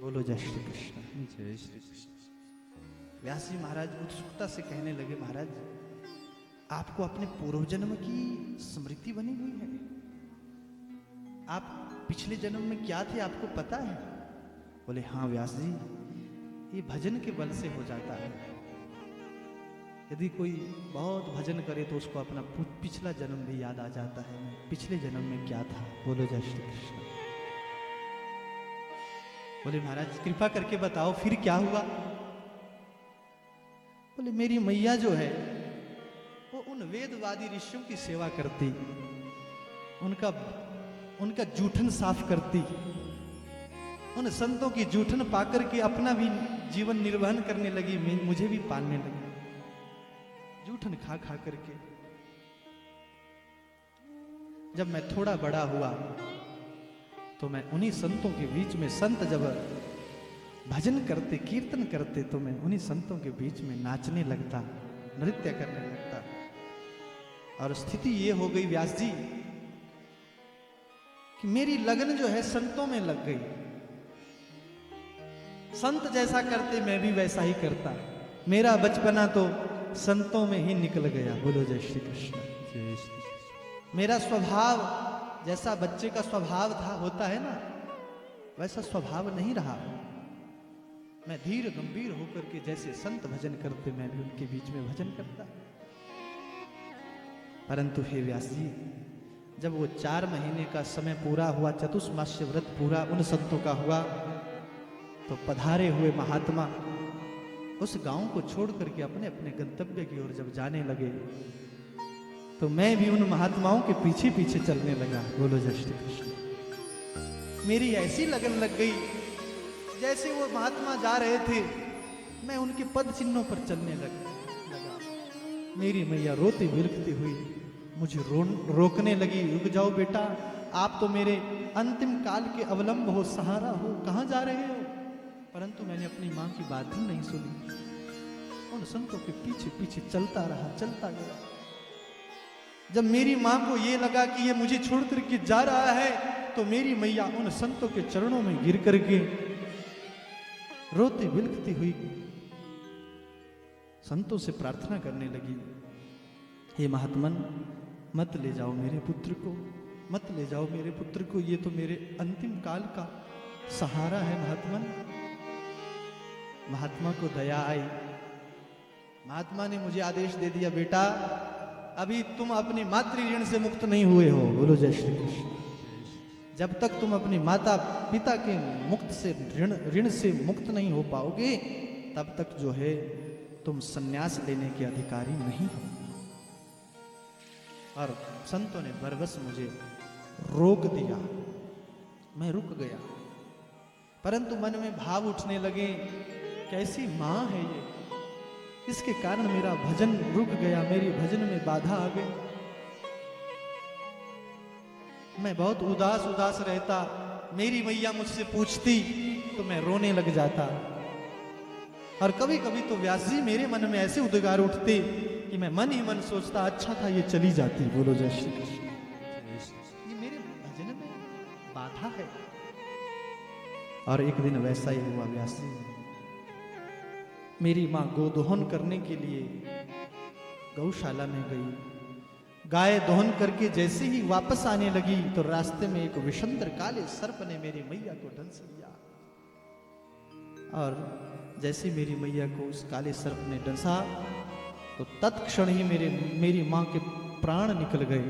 बोलो जय श्री कृष्ण। जय श्री कृष्ण। व्यास जी महाराज उत्सुकता से कहने लगे महाराज आपको अपने पूर्व जन्म की स्मृति बनी हुई है? आप पिछले जन्म में क्या थे आपको पता है? बोले हाँ व्यास जी, ये भजन के बल से हो जाता है। यदि कोई बहुत भजन करे तो उसको अपना पिछला जन्म भी याद आ जाता है, मैं पिछले जन्म में क्या था। बोलो जय श्री कृष्ण। बोले महाराज कृपा करके बताओ फिर क्या हुआ? बोले मेरी मैया जो है वो उन वेदवादी ऋषियों की सेवा करती, उनका जूठन साफ करती, उन संतों की जूठन पाकर के अपना भी जीवन निर्वहन करने लगी, मुझे भी पालने लगी जूठन खा खा करके। जब मैं थोड़ा बड़ा हुआ तो मैं उन्हीं संतों के बीच में, संत जब भजन करते कीर्तन करते तो मैं उन्हीं संतों के बीच में नाचने लगता, नृत्य करने लगता। और स्थिति ये हो गई व्यास जी कि मेरी लगन जो है संतों में लग गई। संत जैसा करते मैं भी वैसा ही करता। मेरा बचपना तो संतों में ही निकल गया। बोलो जय श्री कृष्ण। जय श्री कृष्ण। मेरा स्वभाव जैसा बच्चे का स्वभाव था, होता है ना, वैसा स्वभाव नहीं रहा। मैं धीर गंभीर होकर के जैसे संत भजन करते मैं भी उनके बीच में भजन करता। परंतु हे व्यास जी जब वो 4 महीने का समय पूरा हुआ, चतुष्मास्य व्रत पूरा उन संतों का हुआ, तो पधारे हुए महात्मा उस गांव को छोड़ करके अपने अपने गंतव्य की ओर जब जाने लगे, तो मैं भी उन महात्माओं के पीछे पीछे चलने लगा। बोलो जय श्री कृष्ण। मेरी ऐसी लगन लग गई, जैसे वो महात्मा जा रहे थे मैं उनके पद चिन्हों पर चलने लगा। मेरी मैया रोती बिलखती हुई मुझे रोकने लगी, रुक जाओ बेटा, आप तो मेरे अंतिम काल के अवलंब हो, सहारा हो, कहाँ जा रहे हो? परंतु मैंने अपनी माँ की बात ही नहीं सुनी, उन संतों के पीछे पीछे चलता रहा, चलता गया। जब मेरी माँ को ये लगा कि ये मुझे छोड़ करके जा रहा है, तो मेरी मैया उन संतों के चरणों में गिर करके रोती बिलखती हुई संतों से प्रार्थना करने लगी, हे महात्मन, मत ले जाओ मेरे पुत्र को, मत ले जाओ मेरे पुत्र को, ये तो मेरे अंतिम काल का सहारा है महात्मन। महात्मा को दया आई, महात्मा ने मुझे आदेश दे दिया, बेटा अभी तुम अपने मातृ ऋण से मुक्त नहीं हुए हो। बोलो जय श्री कृष्ण। जब तक तुम अपनी माता पिता के मुक्त से ऋण से मुक्त नहीं हो पाओगे, तब तक जो है तुम सन्यास लेने के अधिकारी नहीं हो। और संतों ने बरबस मुझे रोक दिया, मैं रुक गया, परंतु मन में भाव उठने लगे, कैसी माँ है ये, इसके कारण मेरा भजन रुक गया, मेरी भजन में बाधा आ गई। मैं बहुत उदास उदास रहता, मेरी मैया मुझसे पूछती तो मैं रोने लग जाता। और कभी कभी तो व्यास जी मेरे मन में ऐसे उद्गार उठते कि मैं मन ही मन सोचता, अच्छा था ये चली जाती। बोलो जय श्री कृष्ण। ये मेरे भजन में बाधा है। और एक दिन वैसा ही हुआ व्यास जी, मेरी माँ गोदोहन करने के लिए गौशाला में गई। गाय दोहन करके जैसे ही वापस आने लगी, तो रास्ते में एक विषंतर काले सर्प ने मेरी मैया को डंस लिया। और जैसे मेरी मैया को उस काले सर्प ने डंसा, तो तत्क्षण ही मेरी माँ के प्राण निकल गए।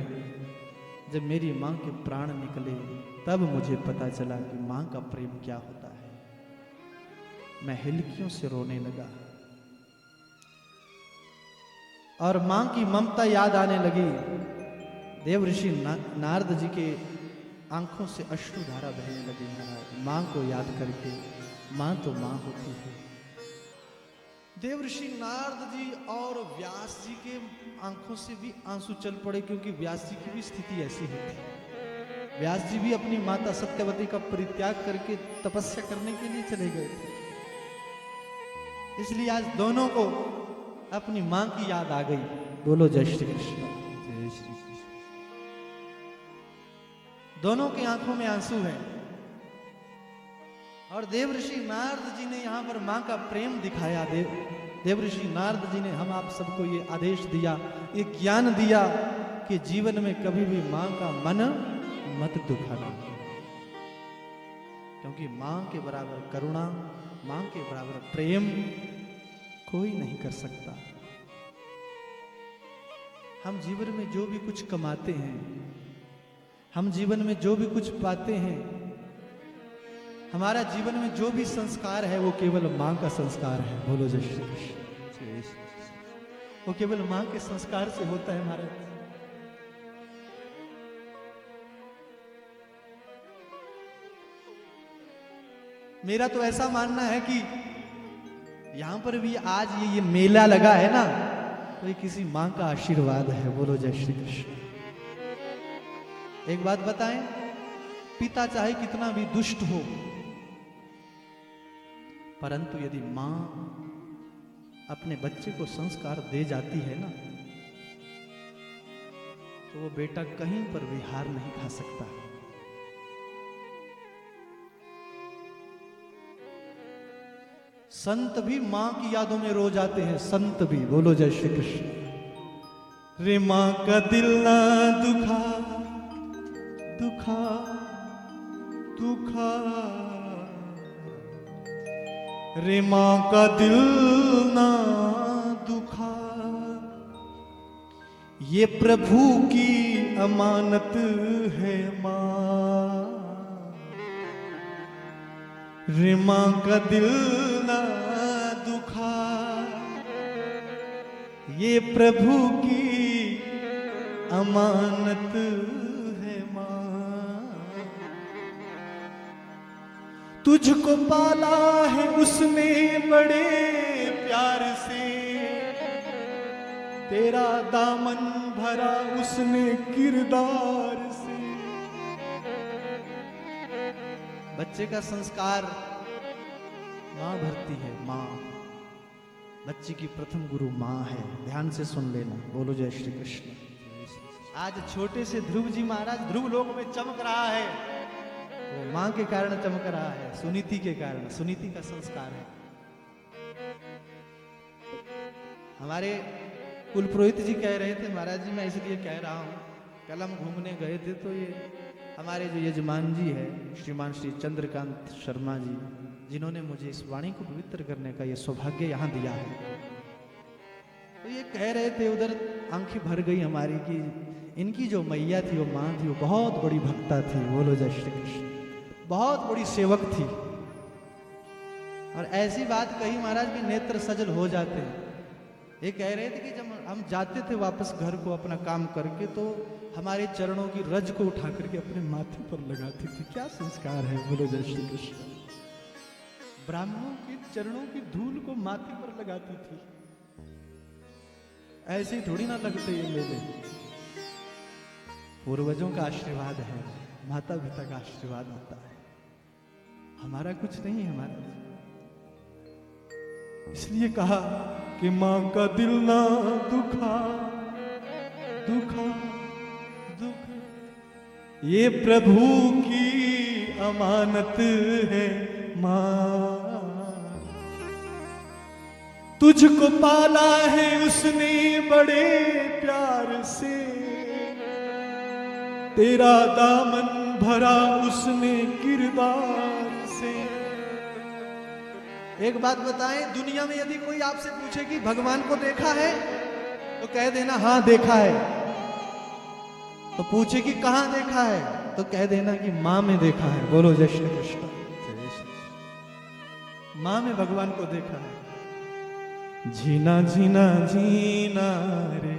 जब मेरी माँ के प्राण निकले, तब मुझे पता चला कि माँ का प्रेम क्या होता है। मैं हिलकियों से रोने लगा और माँ की ममता याद आने लगी। देव ऋषि नारद जी के आंखों से अश्रुधारा बहने लगी महाराज, माँ को याद करके। माँ तो माँ होती है। देव ऋषि नारद जी और व्यास जी के आंखों से भी आंसू चल पड़े, क्योंकि व्यास जी की भी स्थिति ऐसी होती। व्यास जी भी अपनी माता सत्यवती का परित्याग करके तपस्या करने के लिए चले गए थे। इसलिए आज दोनों को अपनी मां की याद आ गई। बोलो जय श्री कृष्ण। जय श्री कृष्ण। दोनों की आंखों में आंसू हैं। और देव ऋषि नारद जी ने यहाँ पर माँ का प्रेम दिखाया। देव ऋषि नारद जी ने हम आप सबको ये आदेश दिया, ये ज्ञान दिया कि जीवन में कभी भी माँ का मन मत दुखाना, क्योंकि माँ के बराबर करुणा, माँ के बराबर प्रेम कोई नहीं कर सकता। हम जीवन में जो भी कुछ कमाते हैं, हम जीवन में जो भी कुछ पाते हैं, हमारा जीवन में जो भी संस्कार है, वो केवल माँ का संस्कार है। बोलो जय श्री कृष्ण। वो केवल माँ के संस्कार से होता है महाराज। मेरा तो ऐसा मानना है कि यहां पर भी आज ये मेला लगा है ना, तो ये किसी माँ का आशीर्वाद है। बोलो जय श्री कृष्ण। एक बात बताएं, पिता चाहे कितना भी दुष्ट हो, परंतु यदि मां अपने बच्चे को संस्कार दे जाती है ना, तो वो बेटा कहीं पर भी हार नहीं खा सकता। संत भी मां की यादों में रो जाते हैं, संत भी। बोलो जय श्री कृष्ण। रे मां का दिल ना दुखा दुखा दुखा, रे मां का दिल ना दुखा, ये प्रभु की अमानत है माँ, रे माँ का दिल ना दुखा, ये प्रभु की अमानत है माँ। तुझको पाला है उसने बड़े प्यार से, तेरा दामन भरा उसने किरदार से। बच्चे का संस्कार माँ भरती है, माँ। बच्चे की प्रथम गुरु माँ है। ध्यान से सुन लेना। बोलो जय श्री कृष्ण। आज छोटे से ध्रुव जी महाराज ध्रुव लोक में चमक रहा है, वो माँ के कारण चमक रहा है, सुनीति के कारण। सुनीति का संस्कार है। हमारे कुल पुरोहित जी कह रहे थे, महाराज जी मैं इसलिए कह रहा हूँ, कल हम घूमने गए थे तो ये हमारे जो यजमान जी है श्रीमान श्री चंद्रकांत शर्मा जी, जिन्होंने मुझे इस वाणी को पवित्र करने का ये सौभाग्य यहाँ दिया है, तो ये कह रहे थे, उधर आंखें भर गई हमारी कि इनकी जो मैया थी, वो माँ थी, वो बहुत बड़ी भक्ता थी। बोलो जय श्री कृष्ण। बहुत बड़ी सेवक थी। और ऐसी बात कही महाराज के नेत्र सजल हो जाते हैं। ये कह रहे थे कि जब हम जाते थे वापस घर को अपना काम करके, तो हमारे चरणों की रज को उठा करके अपने माथे पर लगाती थी। क्या संस्कार है। बोलो जय श्री कृष्ण। ब्राह्मणों के चरणों की धूल को माथे पर लगाती थी। ऐसे ही थोड़ी ना लगते ये मेले। पूर्वजों का आशीर्वाद है, माता पिता का आशीर्वाद होता है। हमारा कुछ नहीं है महाराज। इसलिए कहा कि माँ का दिल ना दुखा, दुखा, दुखा, ये प्रभु की अमानत है माँ। तुझको पाला है उसने बड़े प्यार से, तेरा दामन भरा उसने किरदार से। एक बात बताएं, दुनिया में यदि कोई आपसे पूछे कि भगवान को देखा है, तो कह देना हाँ देखा है। तो पूछे कि कहां देखा है, तो कह देना कि मां में देखा है। बोलो जय श्री कृष्ण। मां में भगवान को देखा है। जीना जीना जीना रे,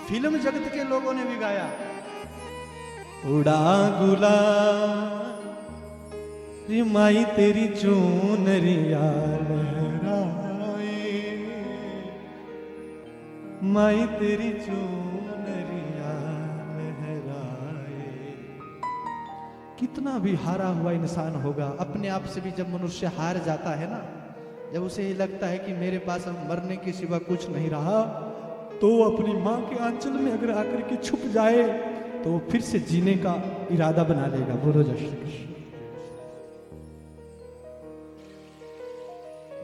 फिल्म जगत के लोगों ने भी गाया। उड़ा गुलाल रे माई तेरी चूनरिया लहराए, माई तेरी चूनरिया लहराए। कितना भी हारा हुआ इंसान होगा, अपने आप से भी जब मनुष्य हार जाता है ना, जब उसे ये लगता है कि मेरे पास अब मरने के सिवा कुछ नहीं रहा, तो अपनी माँ के आंचल में अगर आकर के छुप जाए, तो वो फिर से जीने का इरादा बना लेगा। बोलो जय श्री कृष्ण।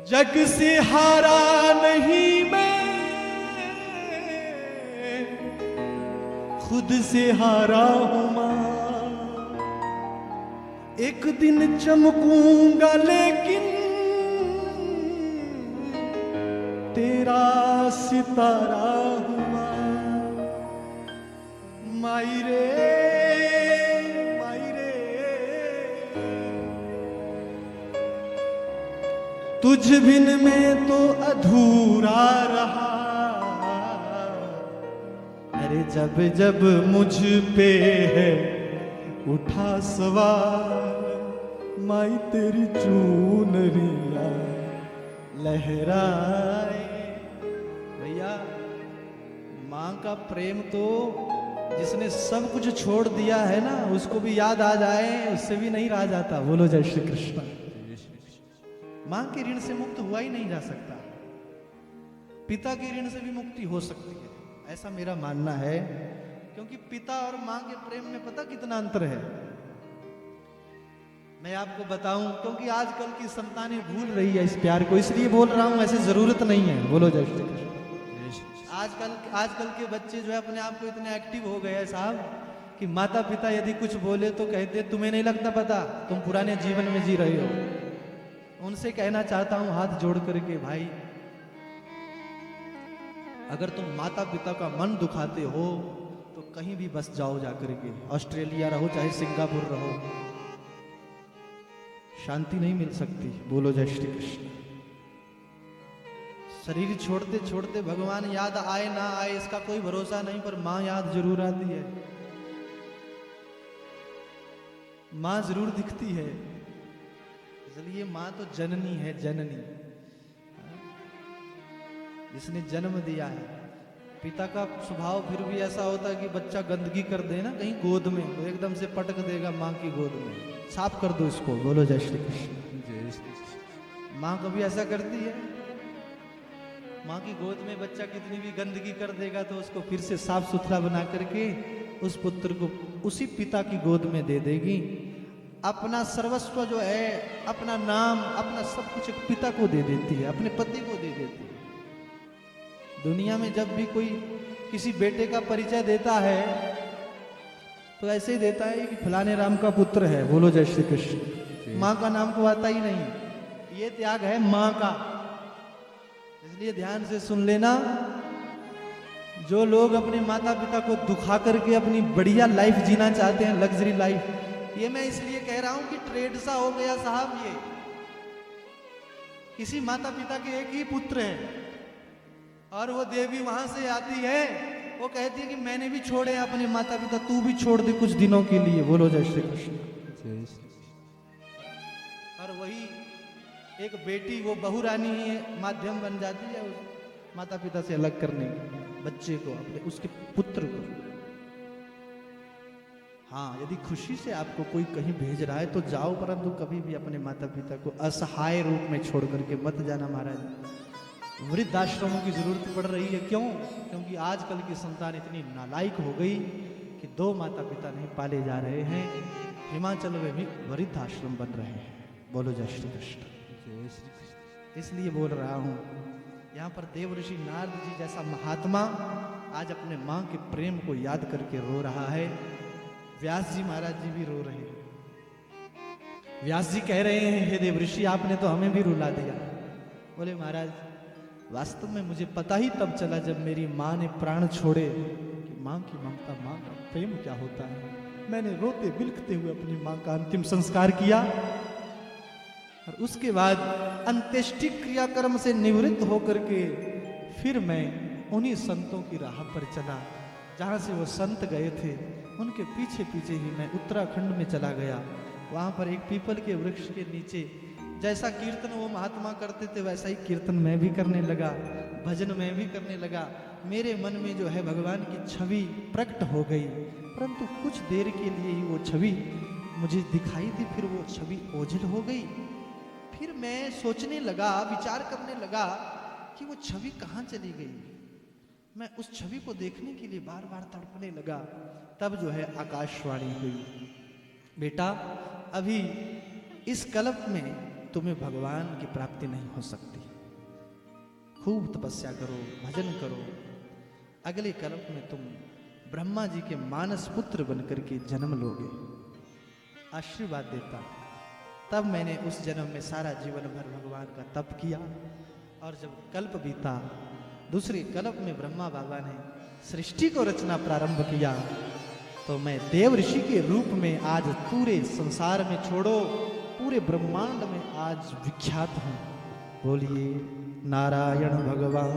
जग से हारा नहीं मैं, खुद से हारा हूं मां। एक दिन चमकूंगा लेकिन तेरा सितारा हूं माई रे, माई रे। तुझ बिन में तो अधूरा रहा, अरे जब जब मुझ पे है उठा सवार, माई तेरी चूनरिया लहराए। भैया माँ का प्रेम तो जिसने सब कुछ छोड़ दिया है ना, उसको भी याद आ जाए, उससे भी नहीं रहा जाता। बोलो जय श्री कृष्ण। मां के ऋण से मुक्त हुआ ही नहीं जा सकता। पिता के ऋण से भी मुक्ति हो सकती है, ऐसा मेरा मानना है। क्योंकि पिता और मां के प्रेम में पता कितना अंतर है। मैं आपको बताऊं, क्योंकि आजकल की संतानें भूल रही है इस प्यार को, इसलिए बोल रहा हूं, ऐसे जरूरत नहीं है। बोलो जय श्री कृष्ण। आजकल के बच्चे जो है अपने आप को इतने एक्टिव हो गए हैं साहब, कि माता पिता यदि कुछ बोले तो कहते तुम्हें नहीं लगता पता, तुम पुराने जीवन में जी रहे हो। उनसे कहना चाहता हूं हाथ जोड़ करके, भाई अगर तुम माता पिता का मन दुखाते हो तो कहीं भी बस जाओ जाकर के, ऑस्ट्रेलिया रहो चाहे सिंगापुर रहो, शांति नहीं मिल सकती। बोलो जय श्री कृष्ण। शरीर छोड़ते छोड़ते भगवान याद आए ना आए इसका कोई भरोसा नहीं, पर मां याद जरूर आती है, मां जरूर दिखती है। इसलिए मां तो जननी है, जननी जिसने जन्म दिया है। पिता का स्वभाव फिर भी ऐसा होता है कि बच्चा गंदगी कर दे ना कहीं गोद में तो एकदम से पटक देगा मां की गोद में, साफ कर दो इसको। बोलो जय श्री कृष्ण। जय श्री कृष्ण। मां कभी ऐसा करती है? मां की गोद में बच्चा कितनी भी गंदगी कर देगा तो उसको फिर से साफ सुथरा बना करके उस पुत्र को उसी पिता की गोद में दे देगी। अपना सर्वस्व जो है, अपना नाम, अपना सब कुछ पिता को दे देती है, अपने पति को दे देती है। दुनिया में जब भी कोई किसी बेटे का परिचय देता है तो ऐसे ही देता है कि फलाने राम का पुत्र है। बोलो जय श्री कृष्ण। मां का नाम को आता ही नहीं। ये त्याग है मां का। इसलिए ध्यान से सुन लेना, जो लोग अपने माता पिता को दुखा करके अपनी बढ़िया लाइफ जीना चाहते हैं, लग्जरी लाइफ, ये मैं इसलिए कह रहा हूं कि ट्रेड सा हो गया साहब। ये किसी माता पिता के एक ही पुत्र है और वो देवी वहां से आती है, वो कहती है कि मैंने भी छोड़े अपने माता पिता, तू भी छोड़ दे कुछ दिनों के लिए। बोलो जय श्री कृष्ण। जय श्री कृष्ण। और वही एक बेटी, वो बहुरानी माध्यम बन जाती है उस माता पिता से अलग करने की, बच्चे को, अपने उसके पुत्र को। हाँ, यदि खुशी से आपको कोई कहीं भेज रहा है तो जाओ, परंतु कभी भी अपने माता पिता को असहाय रूप में छोड़ करके मत जाना महाराज। वृद्धाश्रमों की जरूरत पड़ रही है। क्यों? क्योंकि आजकल की संतान इतनी नालायक हो गई कि 2 माता पिता नहीं पाले जा रहे हैं। हिमाचल में भी वृद्धाश्रम बन रहे हैं। बोलो जय श्री कृष्ण। जय श्री कृष्ण। इसलिए बोल रहा हूं, यहाँ पर देव ऋषि नारद जी जैसा महात्मा आज अपने मां के प्रेम को याद करके रो रहा है। व्यास जी महाराज जी भी रो रहे हैं। व्यास जी कह रहे हैं, हे देव ऋषि आपने तो हमें भी रुला दिया। बोले महाराज, वास्तव में मुझे पता ही तब चला जब मेरी माँ ने प्राण छोड़े कि माँ की ममता, माँ का प्रेम क्या होता है। मैंने रोते बिलखते हुए अपनी माँ का अंतिम संस्कार किया और उसके बाद अंत्येष्टि क्रियाक्रम से निवृत्त होकर के फिर मैं उन्हीं संतों की राह पर चला जहाँ से वो संत गए थे। उनके पीछे पीछे ही मैं उत्तराखंड में चला गया। वहाँ पर एक पीपल के वृक्ष के नीचे जैसा कीर्तन वो महात्मा करते थे वैसा ही कीर्तन मैं भी करने लगा, भजन मैं भी करने लगा। मेरे मन में जो है भगवान की छवि प्रकट हो गई, परंतु कुछ देर के लिए ही वो छवि मुझे दिखाई दी, फिर वो छवि ओझल हो गई। फिर मैं सोचने लगा, विचार करने लगा कि वो छवि कहाँ चली गई। मैं उस छवि को देखने के लिए बार बार तड़पने लगा। तब जो है आकाशवाणी हुई, बेटा अभी इस कल्प में तुम्हें भगवान की प्राप्ति नहीं हो सकती, खूब तपस्या करो, भजन करो, अगले कल्प में तुम ब्रह्मा जी के मानस पुत्र बनकर के जन्म लोगे। आशीर्वाद देता। तब मैंने उस जन्म में सारा जीवन भर भगवान का तप किया और जब कल्प बीता, दूसरे कल्प में ब्रह्मा बाबा ने सृष्टि को रचना प्रारंभ किया, तो मैं देव ऋषि के रूप में आज पूरे संसार में, छोड़ो पूरे ब्रह्मांड में आज विख्यात हूं। बोलिए नारायण भगवान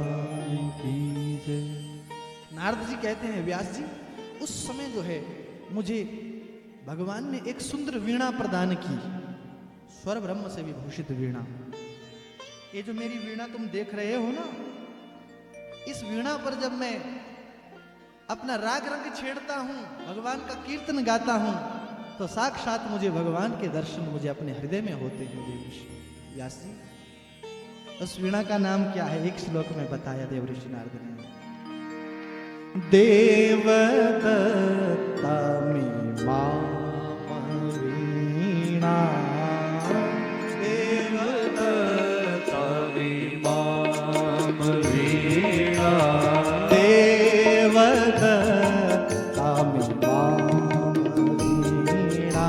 की जय। नारद जी कहते हैं, व्यास जी उस समय जो है मुझे भगवान ने एक सुंदर वीणा प्रदान की, स्वर ब्रह्म से विभूषित वीणा। ये जो मेरी वीणा तुम देख रहे हो ना, इस वीणा पर जब मैं अपना राग रंग छेड़ता हूं, भगवान का कीर्तन गाता हूं, तो साक्षात मुझे भगवान के दर्शन मुझे अपने हृदय में होते हैं। देव ऋषि व्यास जी, उस वीणा का नाम क्या है? एक श्लोक में बताया देव ऋषि नारद ने। देवदत्ता में माम वीणा, देवदत्ता में माम वीणा, देवदत्ता में माम वीणा,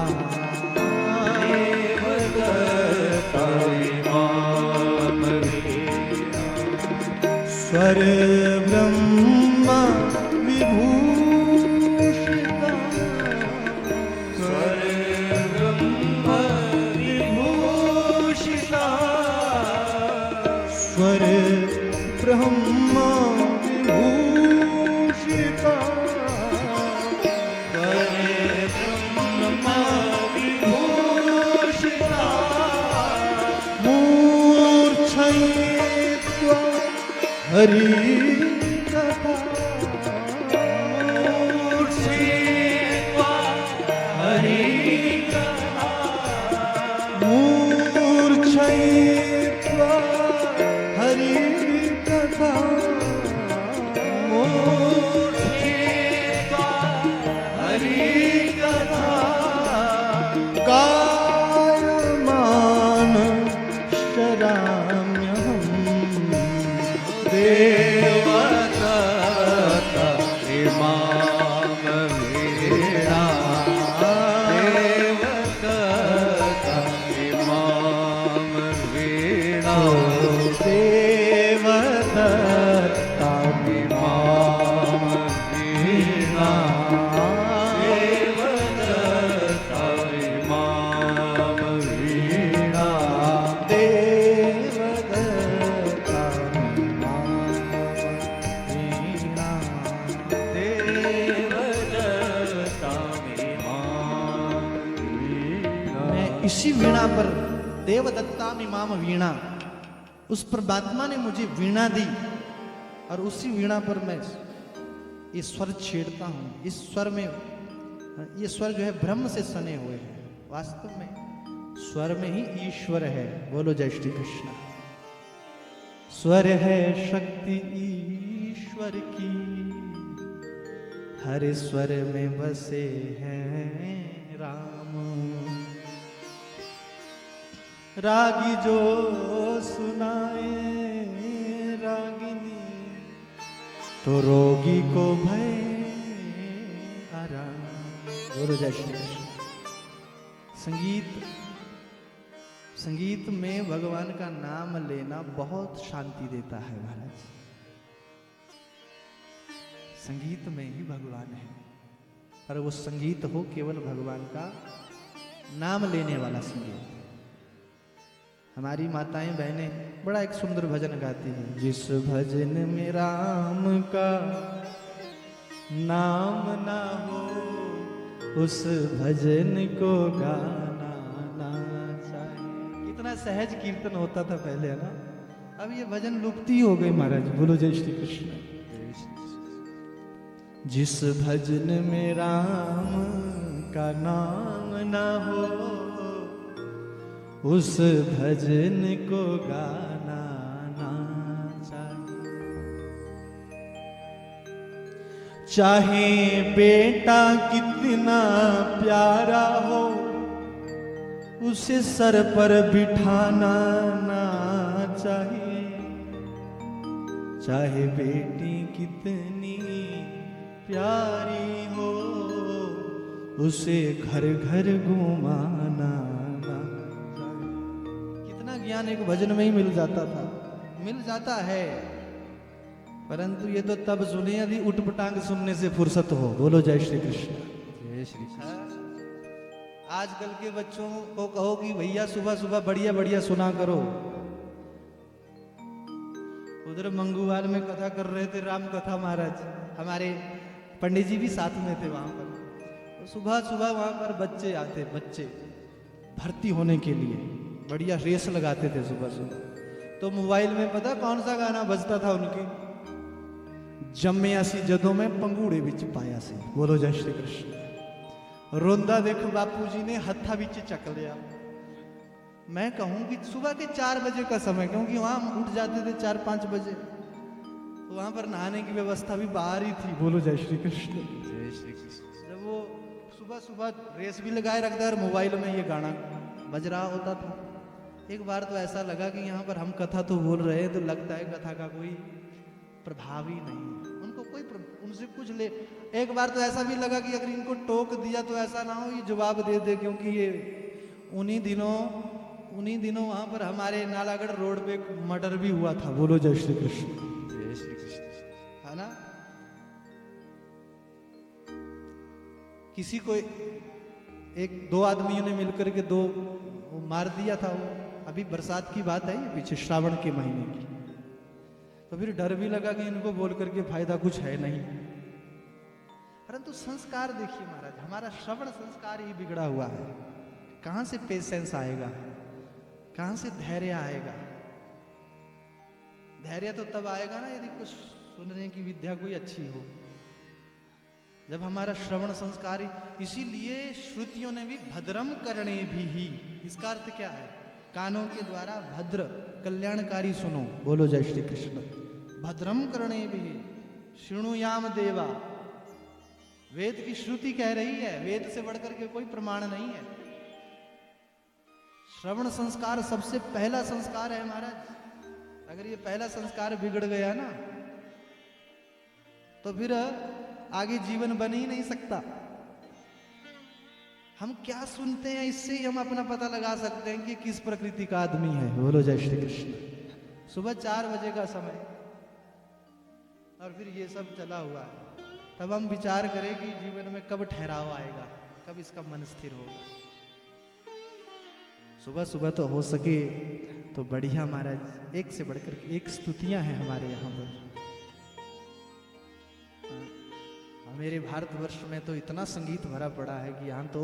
देवदत्ता में माम वीणा, स्वर ब्रह्म विभूषित ब्रह्म विभूषिता मूर्छयित्वा हरि कथा मूर्छयित्वा हरि कथा मूर्छयित्वा हरि कथा कायमान शराम्यहम् देवदत्त इमाम वीणा देवदत्त इमाम वीणा देवदत्त इमाम वीणा देवदत्त इमाम वीणा देवदत्त मैं इसी वीणा पर देवदत्ता इमाम वीणा, उस परमात्मा ने मुझे वीणा दी और उसी वीणा पर मैं ये स्वर छेड़ता हूँ। इस स्वर में ये स्वर जो है ब्रह्म से सने हुए हैं। वास्तव में स्वर में ही ईश्वर है। बोलो जय श्री कृष्ण। स्वर है शक्ति ईश्वर की, हर स्वर में बसे हैं राम। रागी जो सुनाए रागिनी, तो रोगी को भय आराम। बोलो जय श्री कृष्ण। संगीत में भगवान का नाम लेना बहुत शांति देता है महाराज। संगीत में ही भगवान है, पर वो संगीत हो केवल भगवान का नाम लेने वाला संगीत। हमारी माताएं बहनें बड़ा एक सुंदर भजन गाती हैं। जिस भजन में राम का नाम ना हो, उस भजन को गाना ना चाहिए। कितना सहज कीर्तन होता था पहले, है ना। अब ये भजन लुप्त ही हो गई महाराज। बोलो जय श्री कृष्ण। जिस भजन में राम का नाम ना हो, उस भजन को गाना ना चाहिए। चाहे बेटा कितना प्यारा हो, उसे सर पर बिठाना ना चाहिए। चाहे बेटी कितनी प्यारी हो, उसे घर घर घुमाना ना चाहिए। कितना ज्ञान एक भजन में ही मिल जाता था, मिल जाता है। परंतु ये तो तब सुने यदि उठपटांग सुनने से फुर्सत हो। बोलो जय श्री कृष्ण। जय श्री कृष्ण। आजकल के बच्चों को कहो कि भैया सुबह सुबह बढ़िया बढ़िया सुना करो। उधर मंगूवाल में कथा कर रहे थे, राम कथा महाराज। हमारे पंडित जी भी साथ में थे वहां पर। तो सुबह सुबह वहां पर बच्चे आते, बच्चे भर्ती होने के लिए बढ़िया रेस लगाते थे सुबह सुबह। तो मोबाइल में पता कौन सा गाना बजता था उनके? जम्मिया सी जदों में पंगूड़े बिच पाया सी। बोलो जय श्री कृष्ण। रोंदा देखो बापूजी ने हत्था बिच चक लिया। मैं कहूं कि सुबह के 4 बजे का समय, क्योंकि वहां उठ जाते थे 4-5 बजे, तो वहां पर नहाने की व्यवस्था भी बाहर ही थी। बोलो जय श्री कृष्ण। जय श्री कृष्ण। जब वो सुबह सुबह रेस भी लगाए रखता है और मोबाइल में ये गाना बज रहा होता था। एक बार तो ऐसा लगा कि यहाँ पर हम कथा तो बोल रहे हैं, तो लगता है कथा का कोई प्रभाव ही नहीं है, उनको कोई उनसे कुछ ले। एक बार तो ऐसा भी लगा कि अगर इनको टोक दिया तो ऐसा ना हो ये जवाब दे दे, क्योंकि ये उन्हीं दिनों वहां पर हमारे नालागढ़ रोड पे मर्डर भी हुआ था। बोलो जय श्री कृष्ण। जय श्री कृष्ण। है ना। किसी को 1-2 आदमियों ने मिलकर के 2 मार दिया था। वो अभी बरसात की बात है, ये पीछे श्रावण के महीने की। तो फिर डर भी लगा कि इनको बोल करके फायदा कुछ है नहीं। परंतु संस्कार देखिए महाराज, हमारा श्रवण संस्कार ही बिगड़ा हुआ है। कहां से पेशेंस आएगा, कहां से धैर्य आएगा? धैर्य तो तब आएगा ना यदि कुछ सुनने की विद्या कोई अच्छी हो, जब हमारा श्रवण संस्कार। इसीलिए श्रुतियों ने भी भद्रम करणे भी ही, इसका अर्थ क्या है? कानों के द्वारा भद्र कल्याणकारी सुनो। बोलो जय श्री कृष्ण। भद्रम करणे भी शृणुयाम देवा, वेद की श्रुति कह रही है, वेद से बढ़कर के कोई प्रमाण नहीं है। श्रवण संस्कार सबसे पहला संस्कार है महाराज। अगर ये पहला संस्कार बिगड़ गया ना, तो फिर आगे जीवन बन ही नहीं सकता। हम क्या सुनते हैं, इससे ही हम अपना पता लगा सकते हैं कि किस प्रकृति का आदमी है। बोलो जय श्री कृष्ण। सुबह 4 बजे का समय और फिर ये सब चला हुआ है, तब हम विचार करें कि जीवन में कब ठहराव आएगा, कब इसका मन स्थिर होगा। सुबह सुबह तो हो सके तो बढ़िया महाराज, एक से बढ़कर एक स्तुतियां हैं हमारे यहाँ पर। मेरे भारतवर्ष में तो इतना संगीत भरा पड़ा है कि यहाँ तो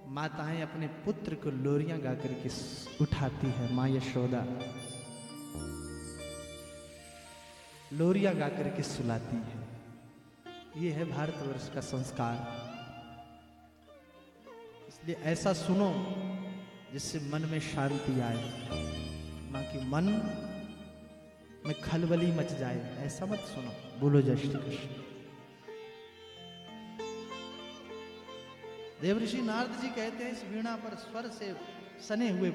माताएं अपने पुत्र को लोरियां गा करके उठाती है। माँ यशोदा लोरियां गा करके सुलाती है। ये है भारतवर्ष का संस्कार। इसलिए ऐसा सुनो जिससे मन में शांति आए, ना कि मन में खलबली मच जाए। ऐसा मत सुनो। बोलो जय श्री कृष्ण। देवऋषि नारद जी कहते हैं, इस वीणा पर स्वर से सने हुए,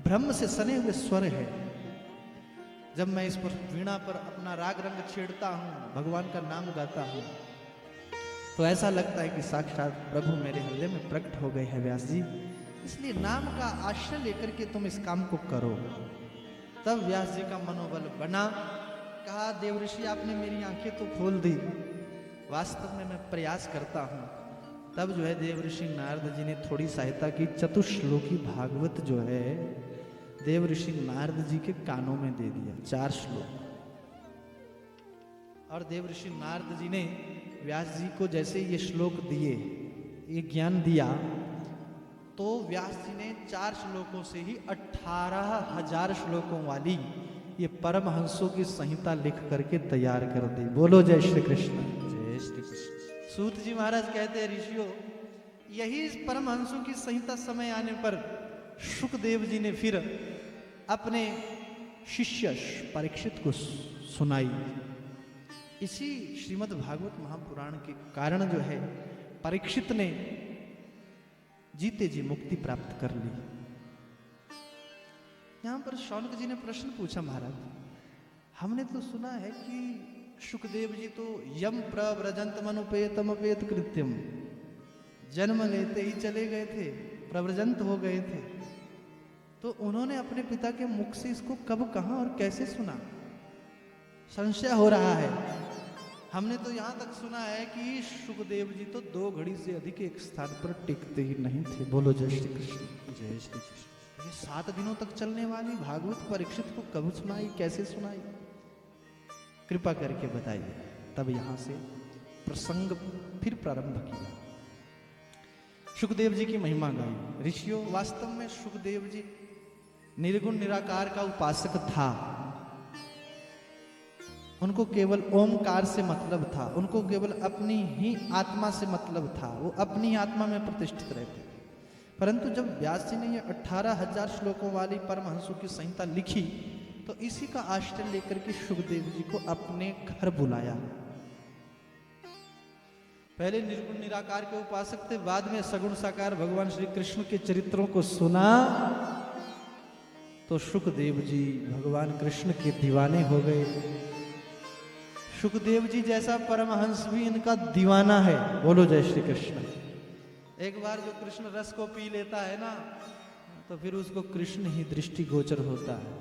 ब्रह्म से सने हुए स्वर है। जब मैं इस पर वीणा पर अपना राग रंग छेड़ता हूं, भगवान का नाम गाता हूं, तो ऐसा लगता है कि साक्षात प्रभु मेरे हृदय में प्रकट हो गए हैं व्यास जी। इसलिए नाम का आश्रय लेकर के तुम इस काम को करो। तब व्यास जी का मनोबल बना। कहा, देवऋषि आपने मेरी आंखें तो खोल दी, वास्तव में मैं प्रयास करता हूं। तब जो है देवऋषि नारद जी ने थोड़ी सहायता की। चतुश्लोकी भागवत जो है देवऋषि नारद जी के कानों में दे दिया, 4 श्लोक। और देवऋषि नारद जी ने व्यास जी को जैसे ये श्लोक दिए, ये ज्ञान दिया, तो व्यास जी ने 4 श्लोकों से ही 18,000 श्लोकों वाली ये परमहंसों की संहिता लिख करके तैयार कर दी। बोलो जय श्री कृष्ण। जय श्री कृष्ण। सूत जी महाराज कहते हैं, ऋषियों, यही परमहंसों की संहिता समय आने पर शुकदेव जी ने फिर अपने शिष्य परीक्षित को सुनाई। इसी श्रीमद् भागवत महापुराण के कारण जो है परीक्षित ने जीते जी मुक्ति प्राप्त कर ली। यहां पर शौनक जी ने प्रश्न पूछा, महाराज हमने तो सुना है कि शुकदेव जी तो यम प्रव्रजंत मनुपेतम अपेत कृत्यम, जन्म लेते ही चले गए थे, प्रव्रजंत हो गए थे। तो उन्होंने अपने पिता के मुख से इसको कब, कहां और कैसे सुना? संशय हो रहा है। हमने तो यहां तक सुना है कि शुकदेव जी तो 2 घड़ी से अधिक एक स्थान पर टिकते ही नहीं थे। बोलो जय श्री कृष्ण। जय श्री कृष्ण। ये 7 दिनों तक चलने वाली भागवत परीक्षित को कब सुनाई, कैसे सुनाई? कृपा करके बताइए। तब यहां से प्रसंग फिर प्रारंभ किया। शुकदेव जी की महिमा गाई। ऋषियों, वास्तव में शुकदेव जी निर्गुण निराकार का उपासक था। उनको केवल ओमकार से मतलब था, उनको केवल अपनी ही आत्मा से मतलब था। वो अपनी आत्मा में प्रतिष्ठित रहते थे। परंतु जब व्यास जी ने ये 18,000 श्लोकों वाली परमहंसों की संहिता लिखी, तो इसी का आश्रय लेकर के शुकदेव जी को अपने घर बुलाया। पहले निर्गुण निराकार के उपासक थे, बाद में सगुण साकार भगवान श्री कृष्ण के चरित्रों को सुना तो शुकदेव जी भगवान कृष्ण के दीवाने हो गए। शुकदेव जी जैसा परमहंस भी इनका दीवाना है। बोलो जय श्री कृष्ण। एक बार जो कृष्ण रस को पी लेता है ना, तो फिर उसको कृष्ण ही दृष्टिगोचर होता है।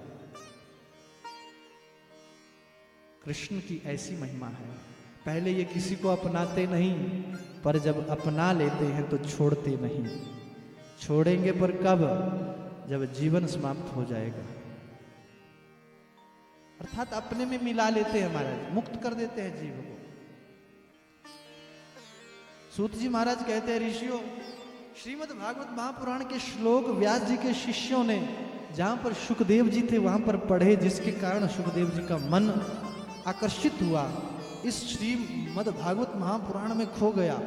कृष्ण की ऐसी महिमा है। पहले ये किसी को अपनाते नहीं, पर जब अपना लेते हैं तो छोड़ते नहीं। छोड़ेंगे पर कब? जब जीवन समाप्त हो जाएगा। अर्थात अपने में मिला लेते हैं महाराज, मुक्त कर देते हैं जीव को। सूत जी महाराज कहते हैं, ऋषियों, श्रीमद् भागवत महापुराण के श्लोक व्यास जी के शिष्यों ने जहां पर सुखदेव जी थे वहां पर पढ़े, जिसके कारण सुखदेव जी का मन आकर्षित हुआ, इस श्रीमद् भागवत महापुराण में खो गया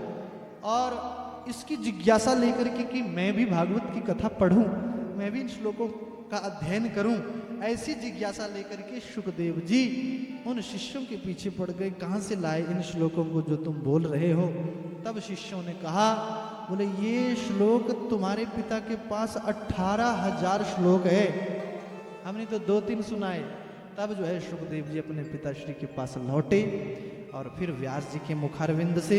और इसकी जिज्ञासा लेकर के कि मैं भी भागवत की कथा पढ़ूं, मैं भी इन श्लोकों का अध्ययन करूं, ऐसी जिज्ञासा लेकर के सुखदेव जी उन शिष्यों के पीछे पड़ गए, कहां से लाए इन श्लोकों को जो तुम बोल रहे हो। तब शिष्यों ने कहा, बोले ये श्लोक तुम्हारे पिता के पास 18,000 श्लोक है, हमने तो 2-3 सुनाए। तब जो है सुखदेव जी अपने पिताश्री के पास लौटे और फिर व्यास जी के मुखारविंद से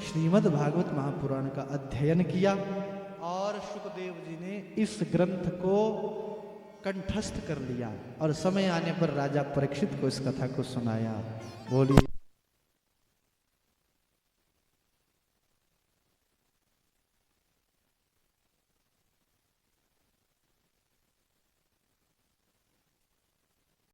श्रीमद् भागवत महापुराण का अध्ययन किया और सुखदेव जी ने इस ग्रंथ को कंठस्थ कर लिया और समय आने पर राजा परीक्षित को इस कथा को सुनाया। बोलिए